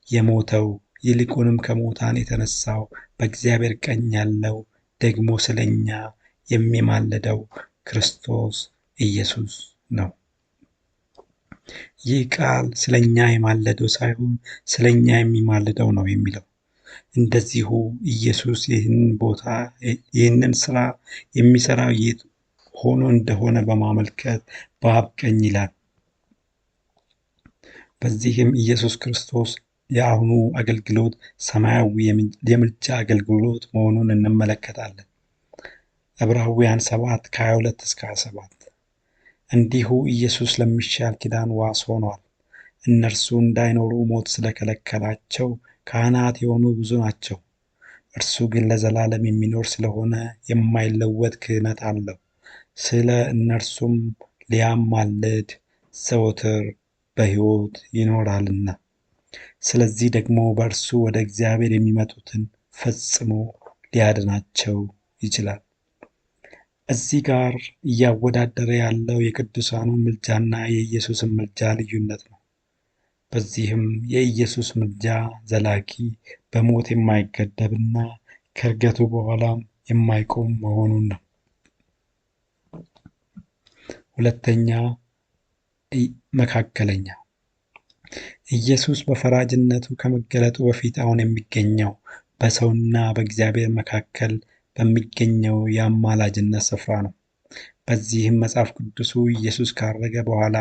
S1: የሞተው ይልቁንም ከሙታን የተነሳው በእግዚአብሔር ቀኝ ያለው ደግሞ ስለኛ የሚማልደው ክርስቶስ ኢየሱስ ነው። ይህ ቃል ስለኛ የማለደው ሳይሆን ስለኛ የሚማልደው ነው የሚለው። እንደዚሁ ኢየሱስ ይህንን ሥራ የሚሠራው የት ሆኖ እንደሆነ በማመልከት በአብ ቀኝ ይላል። በዚህም ኢየሱስ ክርስቶስ የአሁኑ አገልግሎት ሰማያዊ የምልጃ አገልግሎት መሆኑን እንመለከታለን። ዕብራውያን 7:22-27 እንዲሁ ኢየሱስ ለሚሻል ኪዳን ዋስ ሆኗል። እነርሱ እንዳይኖሩ ሞት ስለከለከላቸው ካህናት የሆኑ ብዙ ናቸው። እርሱ ግን ለዘላለም የሚኖር ስለሆነ የማይለወጥ ክህነት አለው። ስለ እነርሱም ሊያማልድ ዘወትር በሕይወት ይኖራልና። ስለዚህ ደግሞ በእርሱ ወደ እግዚአብሔር የሚመጡትን ፈጽሞ ሊያድናቸው ይችላል። እዚህ ጋር እያወዳደረ ያለው የቅዱሳኑን ምልጃና የኢየሱስን ምልጃ ልዩነት ነው። በዚህም የኢየሱስ ምልጃ ዘላቂ፣ በሞት የማይገደብና ከዕርገቱ በኋላም የማይቆም መሆኑን ነው። ሁለተኛ፣ መካከለኛ። ኢየሱስ በፈራጅነቱ ከመገለጡ በፊት አሁን የሚገኘው በሰውና በእግዚአብሔር መካከል በሚገኘው የአማላጅነት ስፍራ ነው። በዚህም መጽሐፍ ቅዱሱ ኢየሱስ ካረገ በኋላ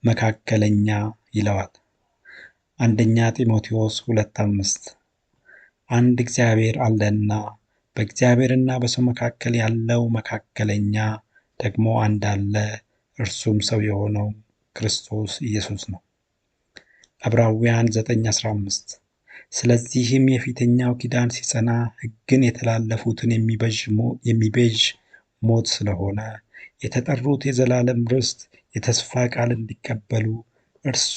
S1: መካከለኛ ይለዋል። አንደኛ ጢሞቴዎስ 2:5 አንድ እግዚአብሔር አለና በእግዚአብሔርና በሰው መካከል ያለው መካከለኛ ደግሞ አንድ አለ፣ እርሱም ሰው የሆነው ክርስቶስ ኢየሱስ ነው። ዕብራውያን 9:15 ስለዚህም የፊተኛው ኪዳን ሲጸና ሕግን የተላለፉትን የሚቤዥ ሞት ስለሆነ የተጠሩት የዘላለም ርስት የተስፋ ቃል እንዲቀበሉ እርሱ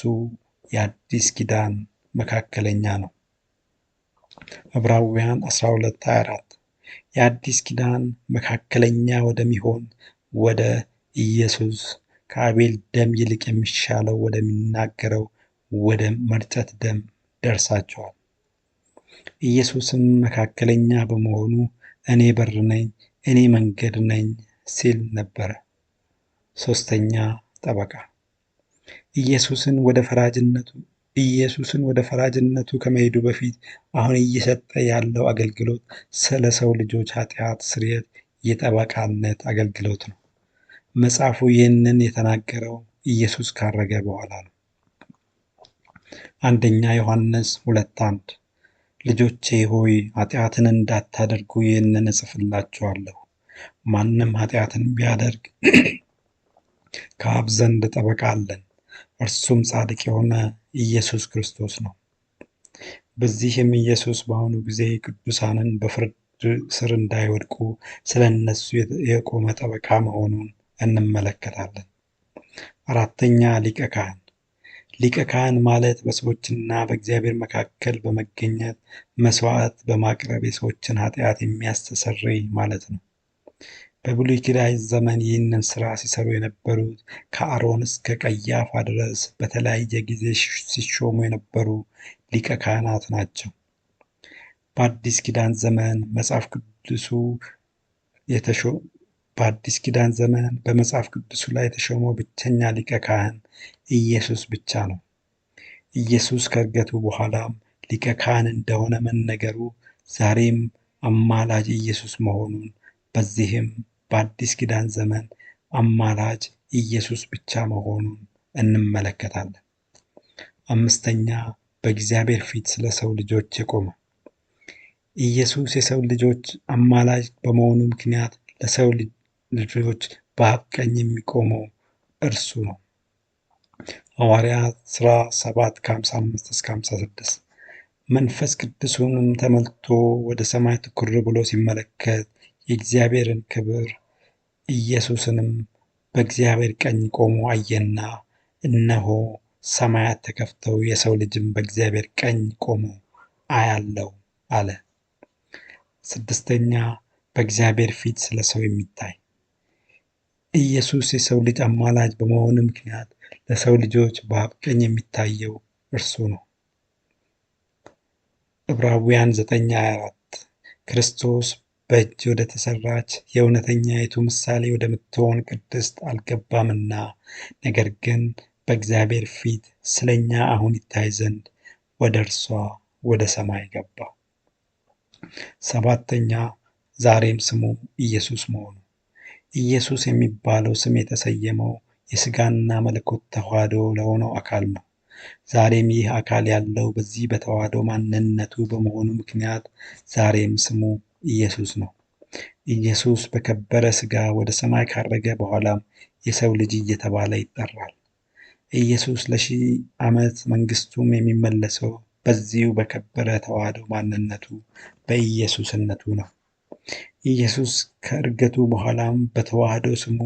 S1: የአዲስ ኪዳን መካከለኛ ነው። ዕብራውያን 12:24 የአዲስ ኪዳን መካከለኛ ወደሚሆን ወደ ኢየሱስ ከአቤል ደም ይልቅ የሚሻለው ወደሚናገረው ወደ መርጨት ደም ደርሳቸዋል። ኢየሱስም መካከለኛ በመሆኑ እኔ በር ነኝ፣ እኔ መንገድ ነኝ ሲል ነበረ። ሦስተኛ ጠበቃ ኢየሱስን ወደ ፈራጅነቱ ከመሄዱ በፊት አሁን እየሰጠ ያለው አገልግሎት ስለ ሰው ልጆች ኃጢአት ስርየት የጠበቃነት አገልግሎት ነው። መጽሐፉ ይህንን የተናገረው ኢየሱስ ካረገ በኋላ ነው። አንደኛ ዮሐንስ 2:1 ልጆቼ ሆይ ኃጢአትን እንዳታደርጉ ይህንን እጽፍላችኋለሁ። ማንም ኃጢአትን ቢያደርግ ከአብ ዘንድ ጠበቃ አለን፣ እርሱም ጻድቅ የሆነ ኢየሱስ ክርስቶስ ነው። በዚህም ኢየሱስ በአሁኑ ጊዜ ቅዱሳንን በፍርድ ስር እንዳይወድቁ ስለ እነሱ የቆመ ጠበቃ መሆኑን እንመለከታለን። አራተኛ ሊቀ ካህን ሊቀ ካህን ማለት በሰዎችና በእግዚአብሔር መካከል በመገኘት መስዋዕት በማቅረብ የሰዎችን ኃጢአት የሚያስተሰርይ ማለት ነው። በብሉይ ኪዳን ዘመን ይህንን ሥራ ሲሰሩ የነበሩት ከአሮን እስከ ቀያፋ ድረስ በተለያየ ጊዜ ሲሾሙ የነበሩ ሊቀ ካህናት ናቸው። በአዲስ ኪዳን ዘመን በመጽሐፍ ቅዱሱ ላይ የተሾመው ብቸኛ ሊቀ ካህን ኢየሱስ ብቻ ነው። ኢየሱስ ከዕርገቱ በኋላም ሊቀ ካህን እንደሆነ መነገሩ ዛሬም አማላጅ ኢየሱስ መሆኑን፣ በዚህም በአዲስ ኪዳን ዘመን አማላጅ ኢየሱስ ብቻ መሆኑን እንመለከታለን። አምስተኛ በእግዚአብሔር ፊት ስለ ሰው ልጆች የቆመ ኢየሱስ የሰው ልጆች አማላጅ በመሆኑ ምክንያት ለሰው ልጆች በአብ ቀኝ የሚቆመው እርሱ ነው። ሐዋርያት ሥራ 7:55-56 መንፈስ ቅዱስንም ተሞልቶ ወደ ሰማይ ትኩር ብሎ ሲመለከት የእግዚአብሔርን ክብር ኢየሱስንም በእግዚአብሔር ቀኝ ቆሞ አየና፣ እነሆ ሰማያት ተከፍተው የሰው ልጅም በእግዚአብሔር ቀኝ ቆሞ አያለው አለ። ስድስተኛ በእግዚአብሔር ፊት ስለ ሰው የሚታይ ኢየሱስ የሰው ልጅ አማላጅ በመሆኑ ምክንያት ለሰው ልጆች በአብ ቀኝ የሚታየው እርሱ ነው። ዕብራውያን 9:24 ክርስቶስ በእጅ ወደ ተሰራች የእውነተኛይቱ ምሳሌ ወደምትሆን ቅድስት አልገባምና፣ ነገር ግን በእግዚአብሔር ፊት ስለኛ አሁን ይታይ ዘንድ ወደ እርሷ ወደ ሰማይ ገባ። ሰባተኛ ዛሬም ስሙ ኢየሱስ መሆኑ ኢየሱስ የሚባለው ስም የተሰየመው የሥጋና መለኮት ተዋህዶ ለሆነው አካል ነው። ዛሬም ይህ አካል ያለው በዚህ በተዋህዶ ማንነቱ በመሆኑ ምክንያት ዛሬም ስሙ ኢየሱስ ነው። ኢየሱስ በከበረ ሥጋ ወደ ሰማይ ካረገ በኋላም የሰው ልጅ እየተባለ ይጠራል። ኢየሱስ ለ1000 ዓመት መንግሥቱም የሚመለሰው በዚሁ በከበረ ተዋህዶ ማንነቱ በኢየሱስነቱ ነው። ኢየሱስ ከዕርገቱ በኋላም በተዋህዶ ስሙ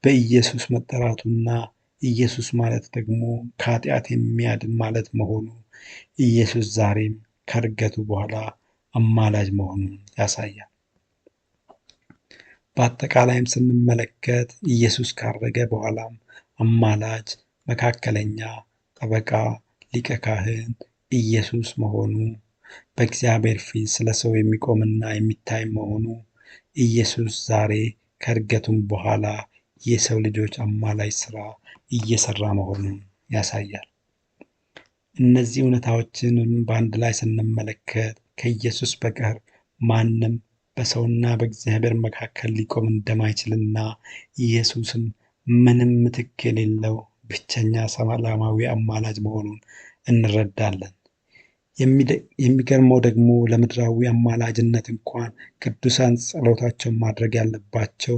S1: በኢየሱስ መጠራቱና ኢየሱስ ማለት ደግሞ ከኃጢአት የሚያድን ማለት መሆኑ ኢየሱስ ዛሬም ከዕርገቱ በኋላ አማላጅ መሆኑን ያሳያል። በአጠቃላይም ስንመለከት ኢየሱስ ካረገ በኋላም አማላጅ፣ መካከለኛ፣ ጠበቃ፣ ሊቀ ካህን ኢየሱስ መሆኑ፣ በእግዚአብሔር ፊት ስለ ሰው የሚቆምና የሚታይ መሆኑ ኢየሱስ ዛሬ ከዕርገቱም በኋላ የሰው ልጆች አማላጅ ሥራ እየሰራ መሆኑን ያሳያል። እነዚህ እውነታዎችንም በአንድ ላይ ስንመለከት ከኢየሱስ በቀር ማንም በሰውና በእግዚአብሔር መካከል ሊቆም እንደማይችልና ኢየሱስም ምንም ምትክ የሌለው ብቸኛ ሰላማዊ አማላጅ መሆኑን እንረዳለን። የሚገርመው ደግሞ ለምድራዊ አማላጅነት እንኳን ቅዱሳን ጸሎታቸውን ማድረግ ያለባቸው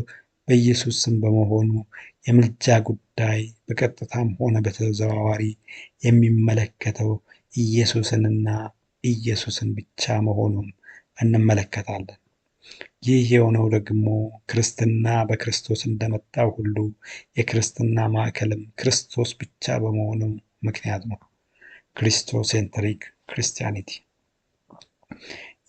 S1: በኢየሱስ ስም በመሆኑ የምልጃ ጉዳይ በቀጥታም ሆነ በተዘዋዋሪ የሚመለከተው ኢየሱስንና ኢየሱስን ብቻ መሆኑን እንመለከታለን። ይህ የሆነው ደግሞ ክርስትና በክርስቶስ እንደመጣው ሁሉ የክርስትና ማዕከልም ክርስቶስ ብቻ በመሆኑ ምክንያት ነው። ክሪስቶሴንትሪክ ክርስቲያኒቲ።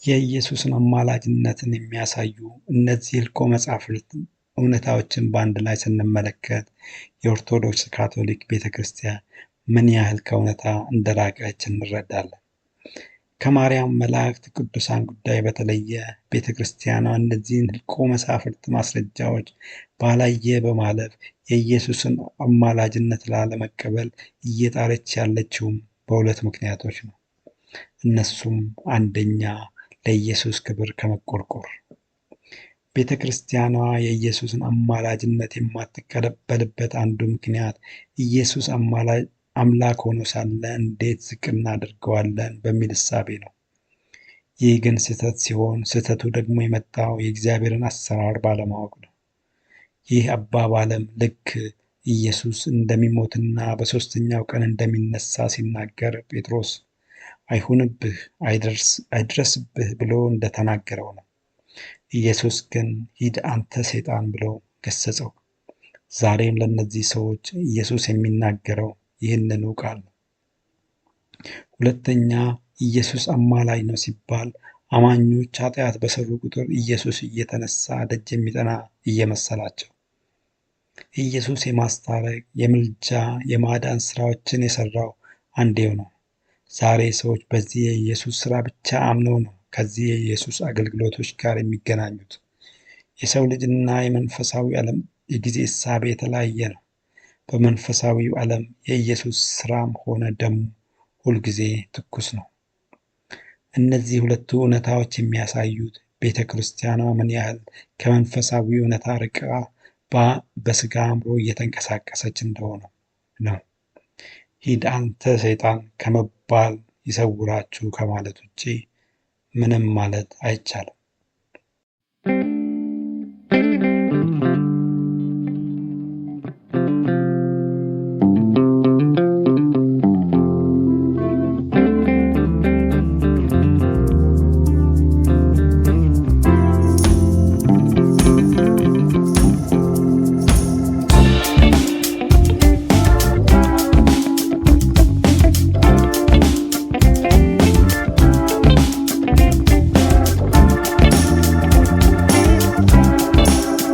S1: የኢየሱስን አማላጅነትን የሚያሳዩ እነዚህ ሕልቆ መጻሕፍት እውነታዎችን በአንድ ላይ ስንመለከት የኦርቶዶክስ ካቶሊክ ቤተ ክርስቲያን ምን ያህል ከእውነታ እንደራቀች እንረዳለን። ከማርያም መላእክት ቅዱሳን ጉዳይ በተለየ ቤተ ክርስቲያኗ እነዚህን ሕልቆ መሳፍርት ማስረጃዎች ባላየ በማለፍ የኢየሱስን አማላጅነት ላለመቀበል እየጣረች ያለችውም በሁለት ምክንያቶች ነው። እነሱም አንደኛ ለኢየሱስ ክብር ከመቆርቆር። ቤተ ክርስቲያኗ የኢየሱስን አማላጅነት የማትቀበልበት አንዱ ምክንያት ኢየሱስ አምላክ ሆኖ ሳለ እንዴት ዝቅ እናደርገዋለን በሚል እሳቤ ነው። ይህ ግን ስህተት ሲሆን ስህተቱ ደግሞ የመጣው የእግዚአብሔርን አሰራር ባለማወቅ ነው። ይህ አባባልም ልክ ኢየሱስ እንደሚሞትና በሦስተኛው ቀን እንደሚነሳ ሲናገር ጴጥሮስ አይሁንብህ፣ አይድረስብህ ብሎ እንደተናገረው ነው። ኢየሱስ ግን ሂድ አንተ ሰይጣን ብሎ ገሰጸው። ዛሬም ለእነዚህ ሰዎች ኢየሱስ የሚናገረው ይህንኑ ቃል ነው። ሁለተኛ፣ ኢየሱስ አማላጅ ነው ሲባል አማኞች ኃጢአት በሰሩ ቁጥር ኢየሱስ እየተነሳ ደጅ የሚጠና እየመሰላቸው። ኢየሱስ የማስታረቅ፣ የምልጃ፣ የማዳን ስራዎችን የሰራው አንዴው ነው። ዛሬ ሰዎች በዚህ የኢየሱስ ስራ ብቻ አምነው ነው ከዚህ የኢየሱስ አገልግሎቶች ጋር የሚገናኙት። የሰው ልጅና የመንፈሳዊ ዓለም የጊዜ እሳቤ የተለያየ ነው። በመንፈሳዊው ዓለም የኢየሱስ ስራም ሆነ ደሙ ሁልጊዜ ትኩስ ነው። እነዚህ ሁለቱ እውነታዎች የሚያሳዩት ቤተ ክርስቲያኗ ምን ያህል ከመንፈሳዊ እውነታ ርቃ በስጋ አእምሮ እየተንቀሳቀሰች እንደሆነ ነው። ሂድ አንተ ሰይጣን ከመባል ይሰውራችሁ ከማለት ውጪ ምንም ማለት አይቻልም።